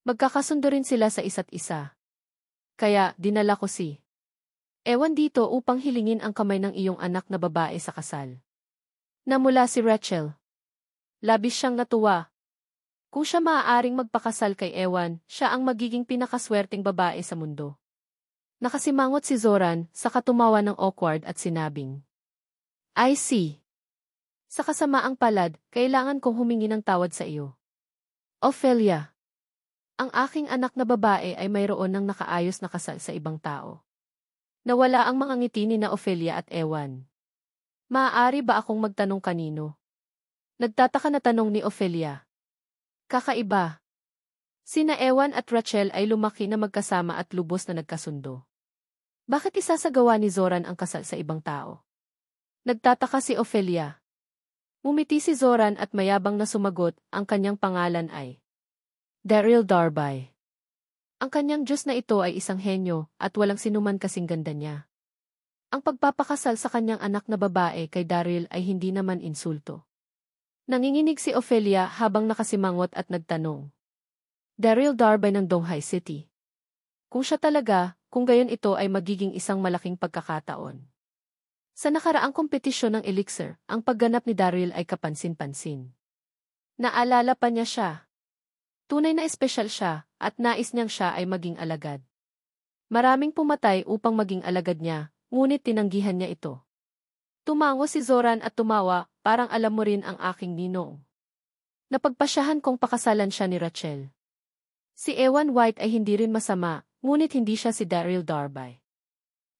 Speaker 1: Magkakasundo rin sila sa isa't isa. Kaya, dinala ko si Ewan dito upang hilingin ang kamay ng iyong anak na babae sa kasal." Namula si Rachel. Labis siyang natuwa. Kung siya maaaring magpakasal kay Ewan, siya ang magiging pinakaswerteng babae sa mundo. Nakasimangot si Zoran, saka tumawa ng awkward at sinabing, "I see. Sa kasamaang palad, kailangan kong humingi ng tawad sa iyo. Ophelia, ang aking anak na babae ay mayroon ng nakaayos na kasal sa ibang tao." Nawala ang mga ngiti ni na Ophelia at Ewan. "Maaari ba akong magtanong kanino?" Nagtataka na tanong ni Ophelia. "Kakaiba. Sina Ewan at Rachel ay lumaki na magkasama at lubos na nagkasundo. Bakit isasagawa ni Zoran ang kasal sa ibang tao?" Nagtataka si Ophelia. Ngumiti si Zoran at mayabang na sumagot, "Ang kanyang pangalan ay Daryl Darby. Ang kanyang Diyos na ito ay isang henyo at walang sinuman kasing ganda niya. Ang pagpapakasal sa kanyang anak na babae kay Daryl ay hindi naman insulto." Nanginginig si Ophelia habang nakasimangot at nagtanong. "Daryl Darby ng Donghai City. Kung siya talaga, kung gayon ito ay magiging isang malaking pagkakataon." Sa nakaraang kompetisyon ng elixir, ang pagganap ni Daryl ay kapansin-pansin. Naalala pa niya siya. Tunay na espesyal siya, at nais niyang siya ay maging alagad. Maraming pumatay upang maging alagad niya, ngunit tinanggihan niya ito. Tumango si Zoran at tumawa, "Parang alam mo rin ang aking ninong. Napagpasyahan kong pakasalan siya ni Rachel. Si Ewan White ay hindi rin masama, ngunit hindi siya si Daryl Darby."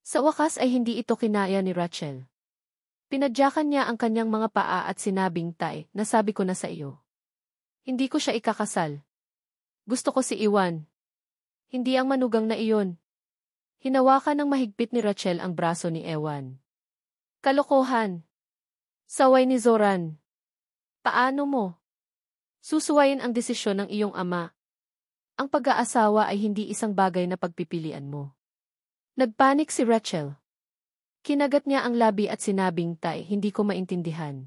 Speaker 1: Sa wakas ay hindi ito kinaya ni Rachel. Pinadyakan niya ang kanyang mga paa at sinabing, "Tay, nasabi ko na sa iyo. Hindi ko siya ikakasal. Gusto ko si Ewan. Hindi ang manugang na iyon." Hinawakan ng mahigpit ni Rachel ang braso ni Ewan. "Kalokohan." Saway ni Zoran. "Paano mo susuwayin ang desisyon ng iyong ama? Ang pag-aasawa ay hindi isang bagay na pagpipilian mo. Nagpanik si Rachel. Kinagat niya ang labi at sinabing, "Tay, hindi ko maintindihan.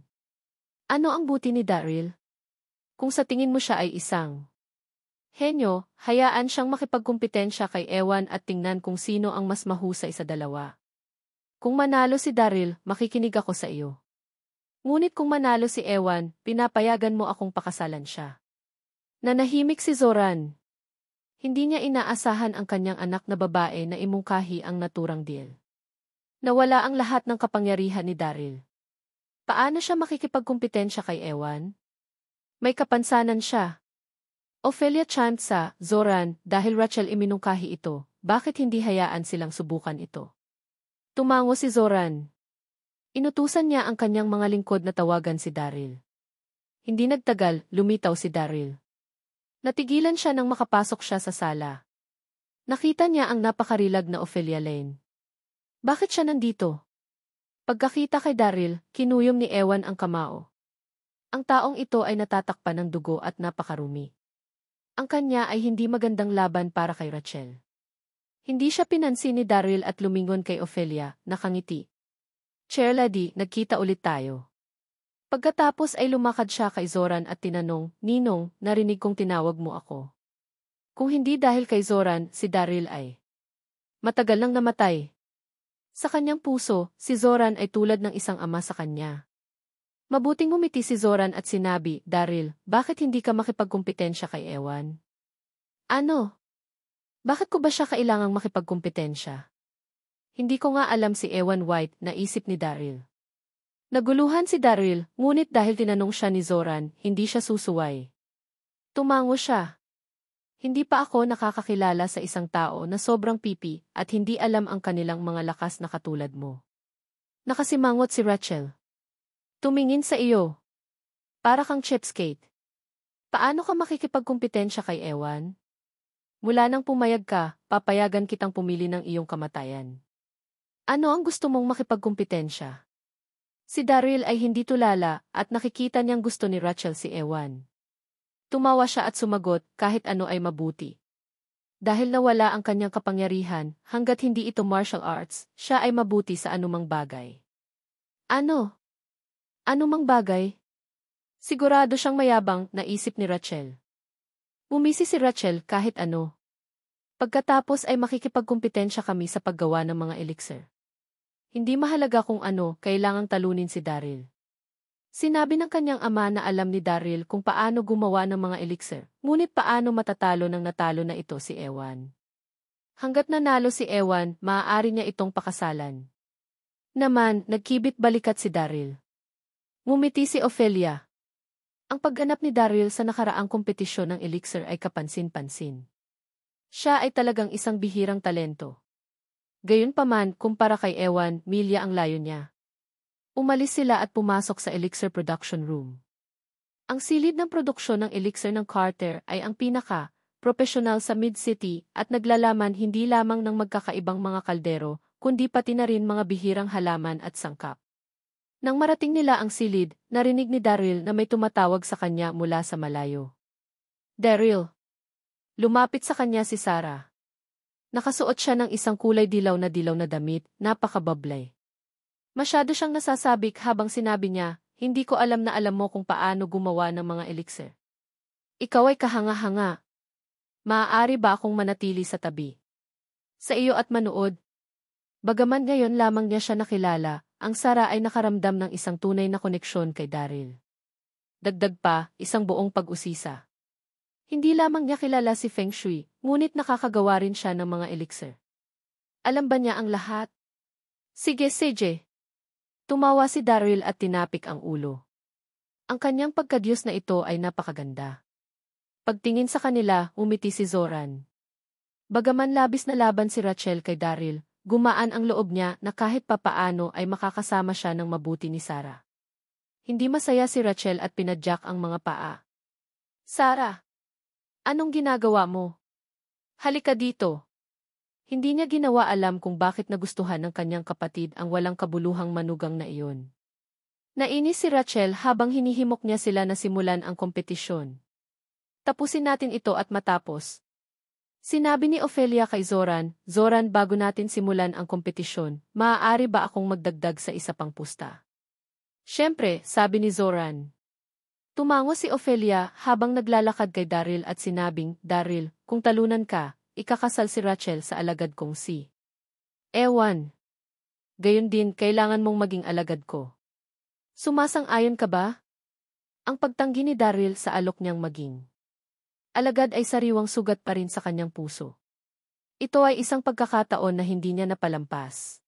Speaker 1: Ano ang buti ni Daryl? Kung sa tingin mo siya ay isang henyo, hayaan siyang makipagkumpetensya kay Ewan at tingnan kung sino ang mas mahusay sa dalawa. Kung manalo si Daryl, makikinig ako sa iyo. Ngunit kung manalo si Ewan, pinapayagan mo akong pakasalan siya." Nanahimik si Zoran. Hindi niya inaasahan ang kanyang anak na babae na imungkahi ang naturang deal. Nawala ang lahat ng kapangyarihan ni Daryl. Paano siya makikipagkumpetensya kay Ewan? May kapansanan siya. Ophelia Chantsa, Zoran, dahil Rachel iminungkahi ito, bakit hindi hayaan silang subukan ito? Tumango si Zoran. Inutusan niya ang kanyang mga lingkod na tawagan si Daryl. Hindi nagtagal, lumitaw si Daryl. Natigilan siya nang makapasok siya sa sala. Nakita niya ang napakarilag na Ophelia Lane. Bakit siya nandito? Pagkakita kay Daryl, kinuyom ni Ewan ang kamao. Ang taong ito ay natatakpan ng dugo at napakarumi. Ang kanya ay hindi magandang laban para kay Rachel. Hindi siya pinansin ni Daryl at lumingon kay Ophelia, nakangiti. "Chair Lady, nagkita ulit tayo." Pagkatapos ay lumakad siya kay Zoran at tinanong, "Ninong, narinig kong tinawag mo ako." Kung hindi dahil kay Zoran, si Daryl ay matagal nang namatay. Sa kanyang puso, si Zoran ay tulad ng isang ama sa kanya. Mabuting ngumiti si Zoran at sinabi, "Daryl, bakit hindi ka makipagkumpetensya kay Ewan?" "Ano? Bakit ko ba siya kailangang makipagkumpetensya?" "Hindi ko nga alam si Ewan White," naisip ni Daryl. Naguluhan si Daryl, ngunit dahil tinanong siya ni Zoran, hindi siya susuway. Tumango siya. "Hindi pa ako nakakakilala sa isang tao na sobrang pipi at hindi alam ang kanilang mga lakas na katulad mo." Nakasimangot si Rachel. "Tumingin sa iyo. Para kang cheapskate. Paano ka makikipagkumpetensya kay Ewan? Mula nang pumayag ka, papayagan kitang pumili ng iyong kamatayan. Ano ang gusto mong makipagkumpetensya?" Si Daryl ay hindi tulala at nakikita niyang gusto ni Rachel si Ewan. Tumawa siya at sumagot, kahit ano ay mabuti. Dahil nawala ang kanyang kapangyarihan, hanggat hindi ito martial arts, siya ay mabuti sa anumang bagay. "Ano? Anumang bagay?" Sigurado siyang mayabang, naisip ni Rachel. Umisi si Rachel kahit ano. Pagkatapos ay makikipagkumpetensya kami sa paggawa ng mga elixir. Hindi mahalaga kung ano, kailangang talunin si Daryl. Sinabi ng kanyang ama na alam ni Daryl kung paano gumawa ng mga elixir, ngunit paano matatalo ng natalo na ito si Ewan. Hanggat nanalo si Ewan, maaari niya itong pakasalan. Naman, nagkibit balikat si Daryl. Ngumiti si Ophelia. Ang pagganap ni Daryl sa nakaraang kompetisyon ng elixir ay kapansin-pansin. Siya ay talagang isang bihirang talento. Gayunpaman, kumpara kay Ewan, milya ang layo niya. Umalis sila at pumasok sa elixir production room. Ang silid ng produksyon ng elixir ng Carter ay ang pinaka-propesyonal sa Mid-City at naglalaman hindi lamang ng magkakaibang mga kaldero, kundi pati na rin mga bihirang halaman at sangkap. Nang marating nila ang silid, narinig ni Daryl na may tumatawag sa kanya mula sa malayo. "Daryl!" Lumapit sa kanya si Sarah. Nakasuot siya ng isang kulay dilaw na damit, napakabablay. Masyado siyang nasasabik habang sinabi niya, "Hindi ko alam na alam mo kung paano gumawa ng mga elixir. Ikaw ay kahanga-hanga. Maaari ba akong manatili sa tabi sa iyo at manood?" Bagaman ngayon lamang niya siya nakilala, ang Sarah ay nakaramdam ng isang tunay na koneksyon kay Daryl. Dagdag pa, isang buong pag-usisa. Hindi lamang niya kilala si Feng Shui, ngunit nakakagawa rin siya ng mga elixir. Alam ba niya ang lahat? "Sige, sige." Tumawa si Daryl at tinapik ang ulo. Ang kanyang pagkadyos na ito ay napakaganda. Pagtingin sa kanila, umiti si Zoran. Bagaman labis na laban si Rachel kay Daryl, gumaan ang loob niya na kahit papaano ay makakasama siya ng mabuti ni Sarah. Hindi masaya si Rachel at pinadyak ang mga paa. "Sarah! Anong ginagawa mo? Halika dito." Hindi niya ginawa alam kung bakit nagustuhan ng kanyang kapatid ang walang kabuluhang manugang na iyon. Nainis si Rachel habang hinihimok niya sila na simulan ang kompetisyon. "Tapusin natin ito at matapos." Sinabi ni Ophelia kay Zoran, Zoran, bago natin simulan ang kompetisyon, maaari ba akong magdagdag sa isa pang pusta? Siyempre, sabi ni Zoran. Tumango si Ophelia habang naglalakad kay Daryl at sinabing, Daryl, kung talunan ka, ikakasal si Rachel sa alagad kong si Ewan. Gayon din, kailangan mong maging alagad ko. Sumasang-ayon ka ba? Ang pagtanggi ni Daryl sa alok niyang maging alagad ay sariwang sugat pa rin sa kanyang puso. Ito ay isang pagkakataon na hindi niya napalampas.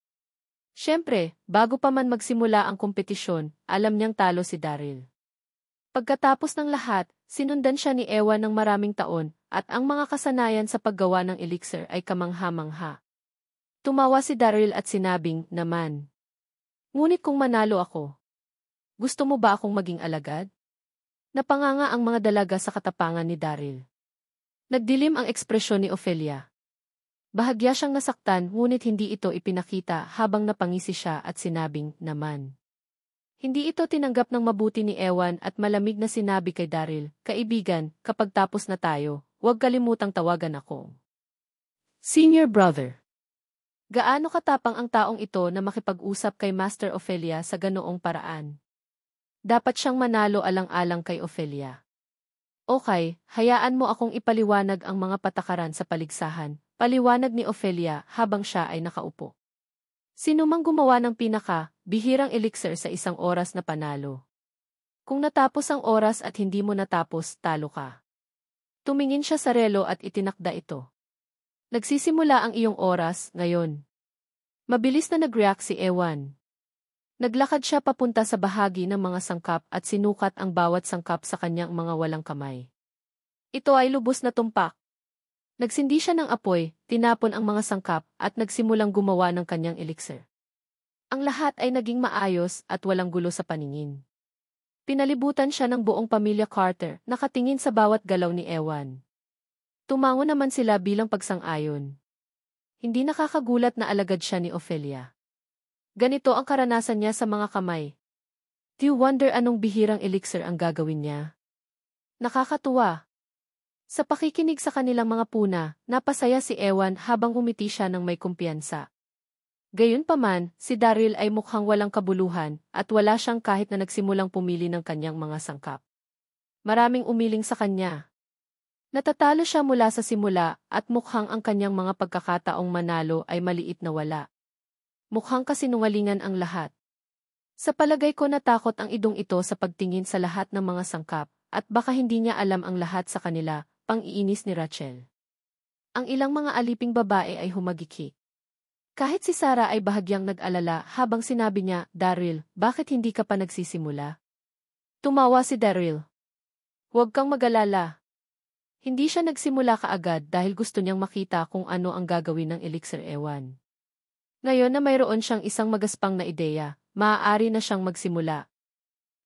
Speaker 1: Siyempre, bago pa man magsimula ang kompetisyon, alam niyang talo si Daryl. Pagkatapos ng lahat, sinundan siya ni Ewan ng maraming taon, at ang mga kasanayan sa paggawa ng elixir ay kamangha-mangha. Tumawa si Daryl at sinabing, naman. Ngunit kung manalo ako, gusto mo ba akong maging alagad? Napanganga ang mga dalaga sa katapangan ni Daryl. Nagdilim ang ekspresyon ni Ophelia. Bahagya siyang nasaktan ngunit hindi ito ipinakita habang napangisi siya at sinabing, naman. Hindi ito tinanggap ng mabuti ni Ewan at malamig na sinabi kay Daryl, kaibigan, kapag tapos na tayo, huwag kalimutang tawagan ako. Senior brother. Gaano katapang ang taong ito na makipag-usap kay Master Ophelia sa ganoong paraan? Dapat siyang manalo alang-alang kay Ophelia. Okay, hayaan mo akong ipaliwanag ang mga patakaran sa paligsahan, paliwanag ni Ophelia habang siya ay nakaupo. Sino mang gumawa ng bihirang elixir sa isang oras na panalo. Kung natapos ang oras at hindi mo natapos, talo ka. Tumingin siya sa relo at itinakda ito. Nagsisimula ang iyong oras, ngayon. Mabilis na nag-react si Ewan. Naglakad siya papunta sa bahagi ng mga sangkap at sinukat ang bawat sangkap sa kanyang mga walang kamay. Ito ay lubos na tumpak. Nagsindi siya ng apoy, tinapon ang mga sangkap at nagsimulang gumawa ng kanyang elixir. Ang lahat ay naging maayos at walang gulo sa paningin. Pinalibutan siya ng buong pamilya Carter, nakatingin sa bawat galaw ni Ewan. Tumango naman sila bilang pagsang-ayon. Hindi nakakagulat na alagad siya ni Ophelia. Ganito ang karanasan niya sa mga kamay. Do you wonder anong bihirang elixir ang gagawin niya? Nakakatuwa. Sa pakikinig sa kanilang mga puna, napasaya si Ewan habang umiti siya ng may kumpiyansa. Gayunpaman, si Daryl ay mukhang walang kabuluhan at wala siyang kahit na nagsimulang pumili ng kanyang mga sangkap. Maraming umiling sa kanya. Natatalo siya mula sa simula at mukhang ang kanyang mga pagkakataong manalo ay maliit na wala. Mukhang kasinungalingan ang lahat. Sa palagay ko natakot ang idong ito sa pagtingin sa lahat ng mga sangkap, at baka hindi niya alam ang lahat sa kanila, pang-iinis ni Rachel. Ang ilang mga aliping babae ay humagiki. Kahit si Sarah ay bahagyang nag-alala habang sinabi niya, Daryl, bakit hindi ka pa nagsisimula? Tumawa si Daryl. Huwag kang mag-alala. Hindi siya nagsimula kaagad dahil gusto niyang makita kung ano ang gagawin ng elixir Ewan. Ngayon na mayroon siyang isang magaspang na ideya, maaari na siyang magsimula.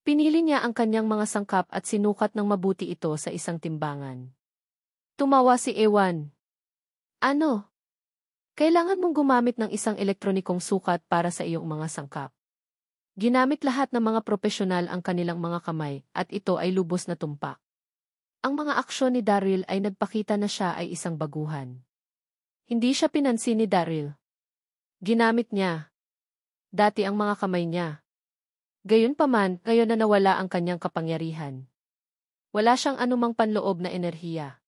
Speaker 1: Pinili niya ang kanyang mga sangkap at sinukat ng mabuti ito sa isang timbangan. Tumawa si Ewan. Ano? Kailangan mong gumamit ng isang elektronikong sukat para sa iyong mga sangkap. Ginamit lahat ng mga propesyonal ang kanilang mga kamay at ito ay lubos na tumpak. Ang mga aksyon ni Daryl ay nagpakita na siya ay isang baguhan. Hindi siya pinansin ni Daryl. Ginamit niya. Dati ang mga kamay niya. Gayunpaman, ngayon na nawala ang kanyang kapangyarihan. Wala siyang anumang panloob na enerhiya.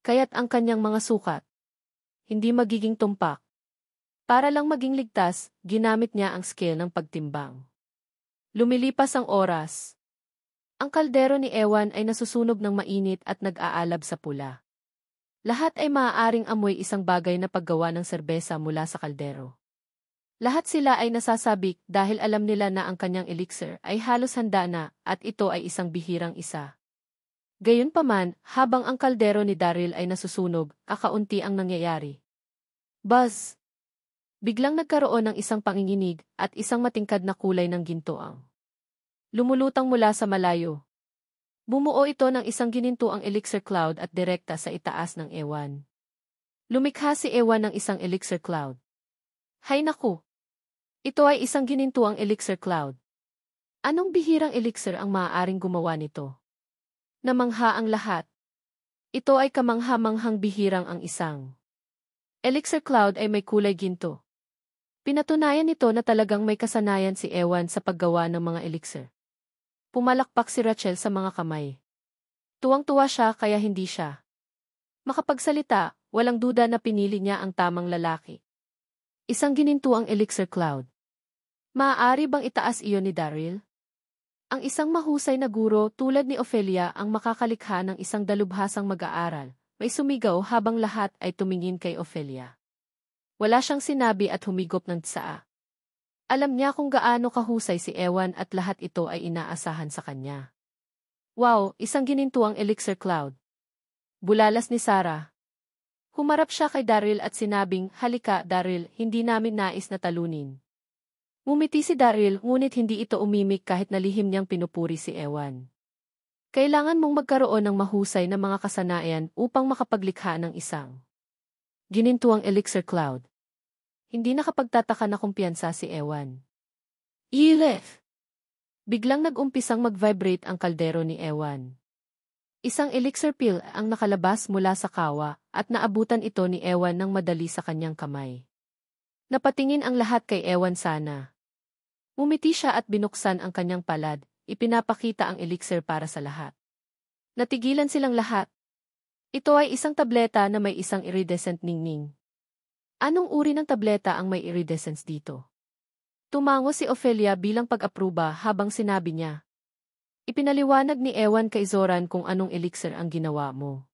Speaker 1: Kaya't ang kanyang mga sukat, hindi magiging tumpak. Para lang maging ligtas, ginamit niya ang scale ng pagtimbang. Lumilipas ang oras. Ang kaldero ni Ewan ay nasusunog ng mainit at nag-aalab sa pula. Lahat ay maaaring amoy isang bagay na paggawa ng serbesa mula sa kaldero. Lahat sila ay nasasabik dahil alam nila na ang kanyang elixir ay halos handa na at ito ay isang bihirang isa. Gayunpaman, habang ang kaldero ni Daryl ay nasusunog, kakaunti ang nangyayari. Buzz! Biglang nagkaroon ng isang panginginig at isang matingkad na kulay ng gintoang lumulutang mula sa malayo. Bumuo ito ng isang ginintuang elixir cloud at direkta sa itaas ng Ewan. Lumikha si Ewan ng isang elixir cloud. Hay naku! Ito ay isang ginintuang elixir cloud. Anong bihirang elixir ang maaaring gumawa nito? Namangha ang lahat. Ito ay kamangha-manghang bihirang ang isang elixir cloud ay may kulay ginto. Pinatunayan nito na talagang may kasanayan si Ewan sa paggawa ng mga elixir. Pumalakpak si Rachel sa mga kamay. Tuwang-tuwa siya kaya hindi siya makapagsalita, walang duda na pinili niya ang tamang lalaki. Isang ginintuang elixir cloud. Maaari bang itaas iyon ni Daryl? Ang isang mahusay na guro tulad ni Ophelia ang makakalikha ng isang dalubhasang mag-aaral. May sumigaw habang lahat ay tumingin kay Ophelia. Wala siyang sinabi at humigop ng tsaa. Alam niya kung gaano kahusay si Ewan at lahat ito ay inaasahan sa kanya. Wow, isang ginintuang elixir cloud. Bulalas ni Sarah. Humarap siya kay Daryl at sinabing, halika Daryl, hindi namin nais na talunin. Ngumiti si Daryl ngunit hindi ito umimik kahit nalihim niyang pinupuri si Ewan. Kailangan mong magkaroon ng mahusay na mga kasanayan upang makapaglikha ng isang ginintuang elixir cloud. Hindi nakapagtataka na kumpiyansa si Ewan. Ilef! Biglang nag-umpisang mag-vibrate ang kaldero ni Ewan. Isang elixir pill ang nakalabas mula sa kawa at naabutan ito ni Ewan ng madali sa kanyang kamay. Napatingin ang lahat kay Ewan sana. Ngumiti siya at binuksan ang kanyang palad, ipinapakita ang elixir para sa lahat. Natigilan silang lahat. Ito ay isang tableta na may isang iridescent ningning. Anong uri ng tableta ang may iridescence dito? Tumango si Ophelia bilang pag-apruba habang sinabi niya. Ipinaliwanag ni Ewan kay Zoran kung anong elixir ang ginawa mo.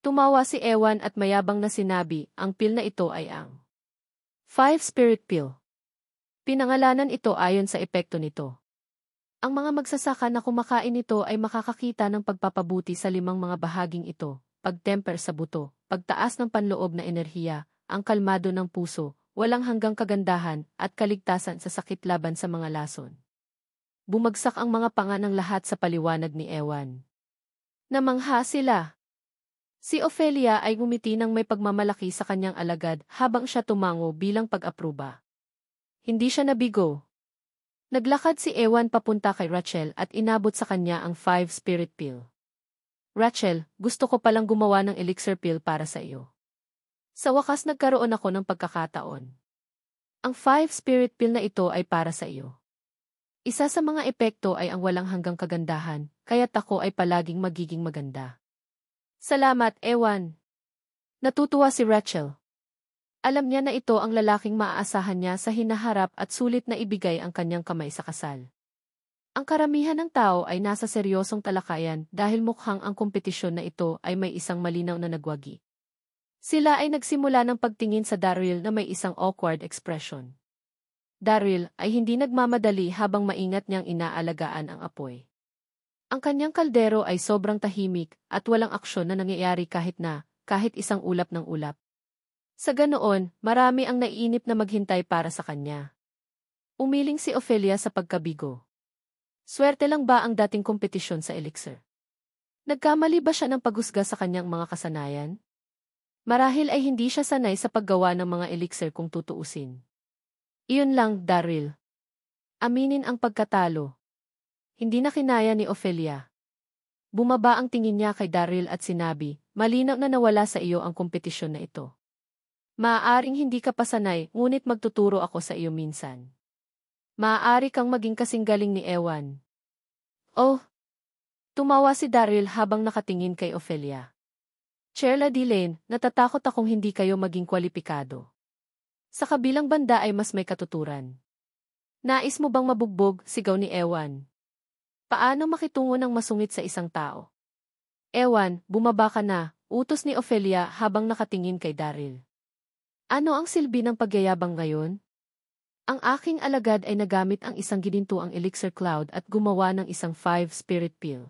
Speaker 1: Tumawa si Ewan at mayabang na sinabi, ang pill na ito ay ang 5 Spirit Pill. Pinangalanan ito ayon sa epekto nito. Ang mga magsasaka na kumakain nito ay makakakita ng pagpapabuti sa 5 mga bahaging ito, pagtemper sa buto, pagtaas ng panloob na enerhiya, ang kalmado ng puso, walang hanggang kagandahan, at kaligtasan sa sakit laban sa mga lason. Bumagsak ang mga panga ng lahat sa paliwanag ni Ewan. Namangha sila. Si Ophelia ay ngumiti ng may pagmamalaki sa kanyang alagad habang siya tumango bilang pag-apruba. Hindi siya nabigo. Naglakad si Ewan papunta kay Rachel at inabot sa kanya ang 5 Spirit Pill. Rachel, gusto ko palang gumawa ng elixir pill para sa iyo. Sa wakas nagkaroon ako ng pagkakataon. Ang 5 Spirit Pill na ito ay para sa iyo. Isa sa mga epekto ay ang walang hanggang kagandahan, kaya't ako ay palaging magiging maganda. Salamat, Ewan. Natutuwa si Rachel. Alam niya na ito ang lalaking maaasahan niya sa hinaharap at sulit na ibigay ang kanyang kamay sa kasal. Ang karamihan ng tao ay nasa seryosong talakayan dahil mukhang ang kompetisyon na ito ay may isang malinaw na nagwagi. Sila ay nagsimula ng pagtingin sa Daryl na may isang awkward expression. Daryl ay hindi nagmamadali habang maingat niyang inaalagaan ang apoy. Ang kanyang kaldero ay sobrang tahimik at walang aksyon na nangyayari kahit isang ulap ng ulap. Sa ganoon, marami ang naiinip na maghintay para sa kanya. Umiling si Ophelia sa pagkabigo. Swerte lang ba ang dating kompetisyon sa elixir? Nagkamali ba siya ng paghusga sa kanyang mga kasanayan? Marahil ay hindi siya sanay sa paggawa ng mga elixir kung tutuusin. Iyon lang, Daryl. Aminin ang pagkatalo. Hindi na kinaya ni Ophelia. Bumaba ang tingin niya kay Daryl at sinabi, malinaw na nawala sa iyo ang kompetisyon na ito. Maaaring hindi ka pasanay, ngunit magtuturo ako sa iyo minsan. Maaari kang maging kasing galing ni Ewan. Oh! Tumawa si Daryl habang nakatingin kay Ophelia. Cherla Delane, natatakot akong hindi kayo maging kwalipikado. Sa kabilang banda ay mas may katuturan. Nais mo bang mabugbog, sigaw ni Ewan? Paano makitungo ng masungit sa isang tao? Ewan, bumaba ka na, utos ni Ophelia habang nakatingin kay Daryl. Ano ang silbi ng pagyayabang ngayon? Ang aking alagad ay nagamit ang isang ginintuang elixir cloud at gumawa ng isang 5 Spirit Pill.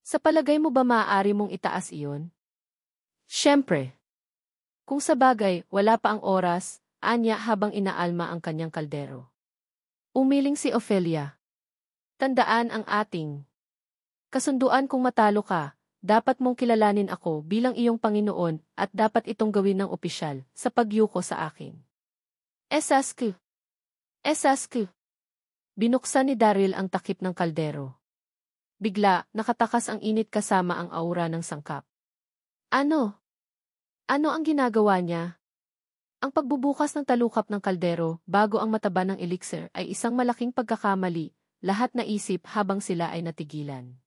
Speaker 1: Sa palagay mo ba maaari mong itaas iyon? Siyempre. Kung sa bagay, wala pa ang oras, anya habang inaalma ang kanyang kaldero. Umiling si Ophelia. Tandaan ang ating kasunduan kung matalo ka, dapat mong kilalanin ako bilang iyong Panginoon at dapat itong gawin ng opisyal sa pagyuko sa akin. Esask. Esask. Binuksan ni Daryl ang takip ng kaldero. Bigla, nakatakas ang init kasama ang aura ng sangkap. Ano? Ano ang ginagawa niya? Ang pagbubukas ng talukap ng kaldero bago ang mataba ng elixir ay isang malaking pagkakamali, lahat naisip habang sila ay natigilan.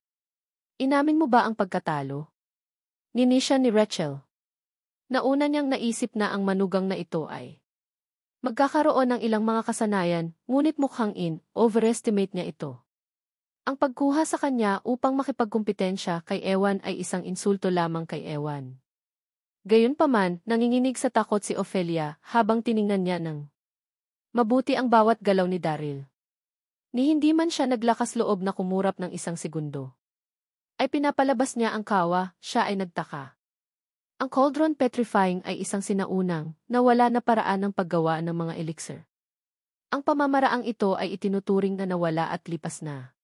Speaker 1: Inamin mo ba ang pagkatalo? Ninisya ni Rachel. Nauna niyang naisip na ang manugang na ito ay magkakaroon ng ilang mga kasanayan, ngunit mukhang overestimate niya ito. Ang pagkuha sa kanya upang makipagkumpetensya kay Ewan ay isang insulto lamang kay Ewan. Gayunpaman, nanginginig sa takot si Ophelia habang tiningnan niya ng mabuti ang bawat galaw ni Daryl. Ni hindi man siya naglakas loob na kumurap ng isang segundo. Ay pinapalabas niya ang kawa, siya ay nagtaka. Ang cauldron petrifying ay isang sinaunang, na wala na paraan ng paggawa ng mga elixir. Ang pamamaraang ito ay itinuturing na nawala at lipas na.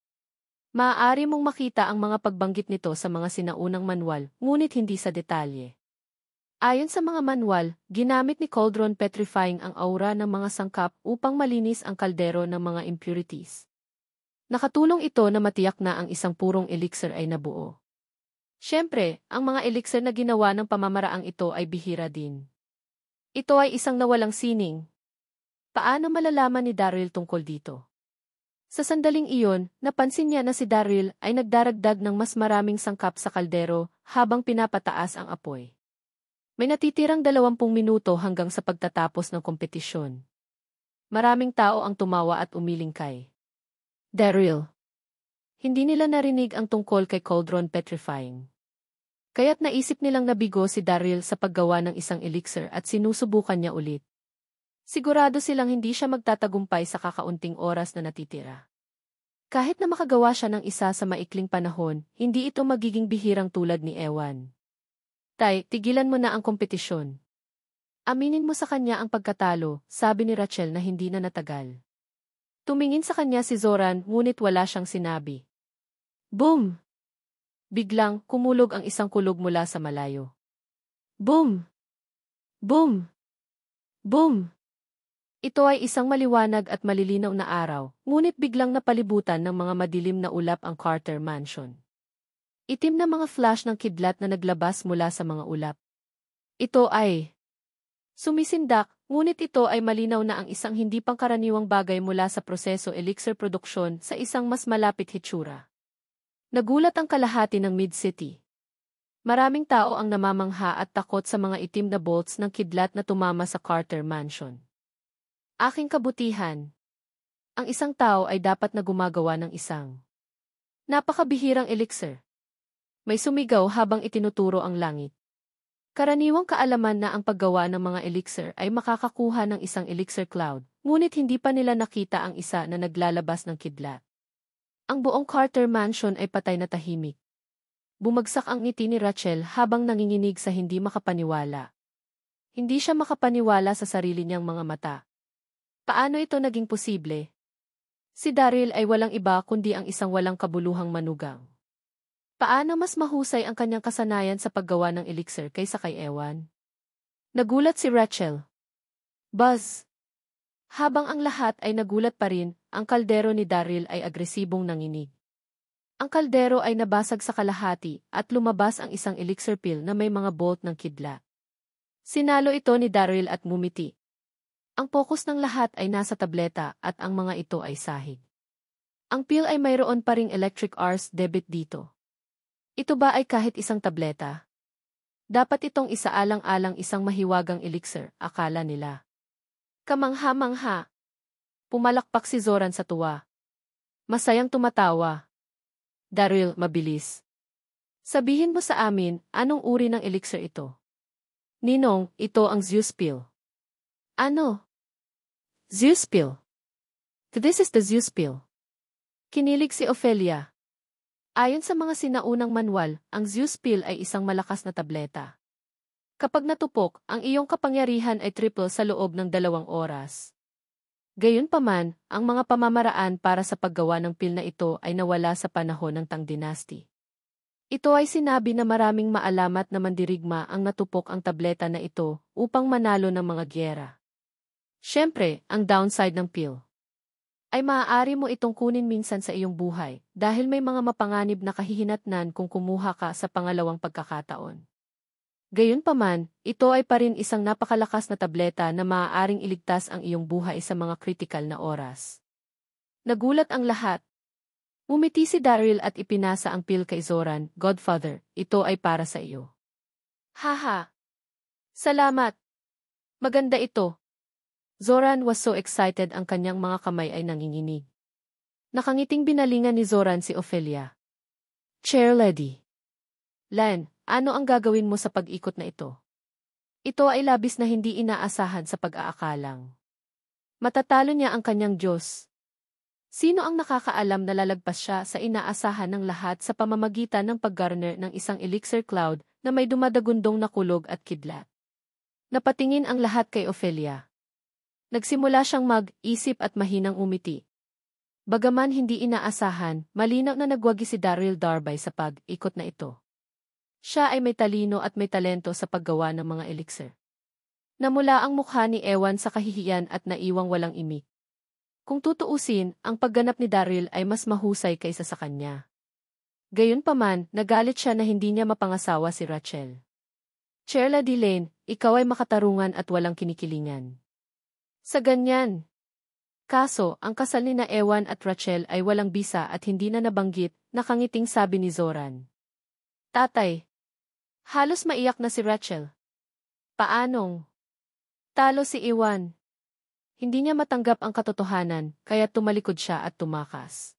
Speaker 1: Maaari mong makita ang mga pagbanggit nito sa mga sinaunang manual, ngunit hindi sa detalye. Ayon sa mga manual, ginamit ni cauldron petrifying ang aura ng mga sangkap upang malinis ang kaldero ng mga impurities. Nakatulong ito na matiyak na ang isang purong elixir ay nabuo. Siyempre, ang mga elixir na ginawa ng pamamaraang ito ay bihira din. Ito ay isang nawalang sining. Paano malalaman ni Daryl tungkol dito? Sa sandaling iyon, napansin niya na si Daryl ay nagdaragdag ng mas maraming sangkap sa kaldero habang pinapataas ang apoy. May natitirang 20 minuto hanggang sa pagtatapos ng kompetisyon. Maraming tao ang tumawa at umiling kay Daryl. Hindi nila narinig ang tungkol kay cauldron petrifying. Kaya't naisip nilang nabigo si Daryl sa paggawa ng isang elixir at sinusubukan niya ulit. Sigurado silang hindi siya magtatagumpay sa kakaunting oras na natitira. Kahit na makagawa siya ng isa sa maikling panahon, hindi ito magiging bihirang tulad ni Ewan. Tay, tigilan mo na ang kompetisyon. Aminin mo sa kanya ang pagkatalo, sabi ni Rachel na hindi na natagal. Tumingin sa kanya si Zoran ngunit wala siyang sinabi. Boom! Biglang, kumulog ang isang kulog mula sa malayo. Boom! Boom! Boom! Ito ay isang maliwanag at malilinaw na araw, ngunit biglang napalibutan ng mga madilim na ulap ang Carter Mansion. Itim na mga flash ng kidlat na naglabas mula sa mga ulap. Ito ay sumisindak, ngunit ito ay malinaw na ang isang hindi pangkaraniwang bagay mula sa proseso elixir production sa isang mas malapit hitsura. Nagulat ang kalahati ng Mid-City. Maraming tao ang namamangha at takot sa mga itim na bolts ng kidlat na tumama sa Carter Mansion. Aking kabutihan. Ang isang tao ay dapat na gumagawa ng isang napakabihirang elixir. May sumigaw habang itinuturo ang langit. Karaniwang kaalaman na ang paggawa ng mga elixir ay makakakuha ng isang elixir cloud, ngunit hindi pa nila nakita ang isa na naglalabas ng kidlat. Ang buong Carter Mansion ay patay na tahimik. Bumagsak ang ngiti ni Rachel habang nanginginig sa hindi makapaniwala. Hindi siya makapaniwala sa sarili niyang mga mata. Paano ito naging posible? Si Daryl ay walang iba kundi ang isang walang kabuluhang manugang. Paano mas mahusay ang kanyang kasanayan sa paggawa ng elixir kaysa kay Ewan? Nagulat si Rachel. Buzz! Habang ang lahat ay nagulat pa rin, ang kaldero ni Daryl ay agresibong nanginig. Ang kaldero ay nabasag sa kalahati at lumabas ang isang elixir pill na may mga bolt ng kidlat. Sinalo ito ni Daryl at ngumiti. Ang focus ng lahat ay nasa tableta at ang mga ito ay sahig. Ang pill ay mayroon pa ring electric arc debit dito. Ito ba ay kahit isang tableta? Dapat itong isaalang-alang isang mahiwagang elixir, akala nila. Kamangha-mangha. Pumalakpak si Zoran sa tuwa. Masayang tumatawa. Daryl, mabilis. Sabihin mo sa amin, anong uri ng elixir ito? Ninong, ito ang Zeus pill. Ano? Zeus pill. This is the Zeus pill. Kinilig si Ophelia. Ayon sa mga sinaunang manual, ang Zeus pill ay isang malakas na tableta. Kapag natupok, ang iyong kapangyarihan ay triple sa loob ng 2 oras. Gayunpaman, ang mga pamamaraan para sa paggawa ng pill na ito ay nawala sa panahon ng Tang Dynasty. Ito ay sinabi na maraming maalamat na mandirigma ang natupok ang tableta na ito upang manalo ng mga gyera. Siyempre, ang downside ng pill ay maaari mo itong kunin minsan sa iyong buhay dahil may mga mapanganib na kahihinatnan kung kumuha ka sa pangalawang pagkakataon. Gayunpaman, ito ay pa rin isang napakalakas na tableta na maaaring iligtas ang iyong buhay sa mga kritikal na oras. Nagulat ang lahat. Umiti si Daryl at ipinasa ang pil kay Zoran. Godfather, ito ay para sa iyo. Haha! Salamat! Maganda ito. Zoran was so excited, ang kanyang mga kamay ay nanginginig. Nakangiting binalingan ni Zoran si Ophelia. Chair Lady. Len, ano ang gagawin mo sa pag-ikot na ito? Ito ay labis na hindi inaasahan sa pag-aakalang. Matatalo niya ang kanyang Diyos. Sino ang nakakaalam na lalagpas siya sa inaasahan ng lahat sa pamamagitan ng pag-garner ng isang elixir cloud na may dumadagundong na kulog at kidlat? Napatingin ang lahat kay Ophelia. Nagsimula siyang mag-isip at mahinang umiti. Bagaman hindi inaasahan, malinaw na nagwagi si Daryl Darbay sa pag-ikot na ito. Siya ay may talino at may talento sa paggawa ng mga elixir. Namula ang mukha ni Ewan sa kahihiyan at naiwang walang imik. Kung tutuusin, ang pagganap ni Daryl ay mas mahusay kaysa sa kanya. Gayunpaman, nagalit siya na hindi niya mapangasawa si Rachel. Chair Lady Lane, ikaw ay makatarungan at walang kinikilingan. Sa ganyan. Kaso, ang kasal ni na Ewan at Rachel ay walang bisa at hindi na nabanggit, nakangiting sabi ni Zoran. Tatay. Halos maiyak na si Rachel. Paanong? Talo si Ewan. Hindi niya matanggap ang katotohanan, kaya tumalikod siya at tumakas.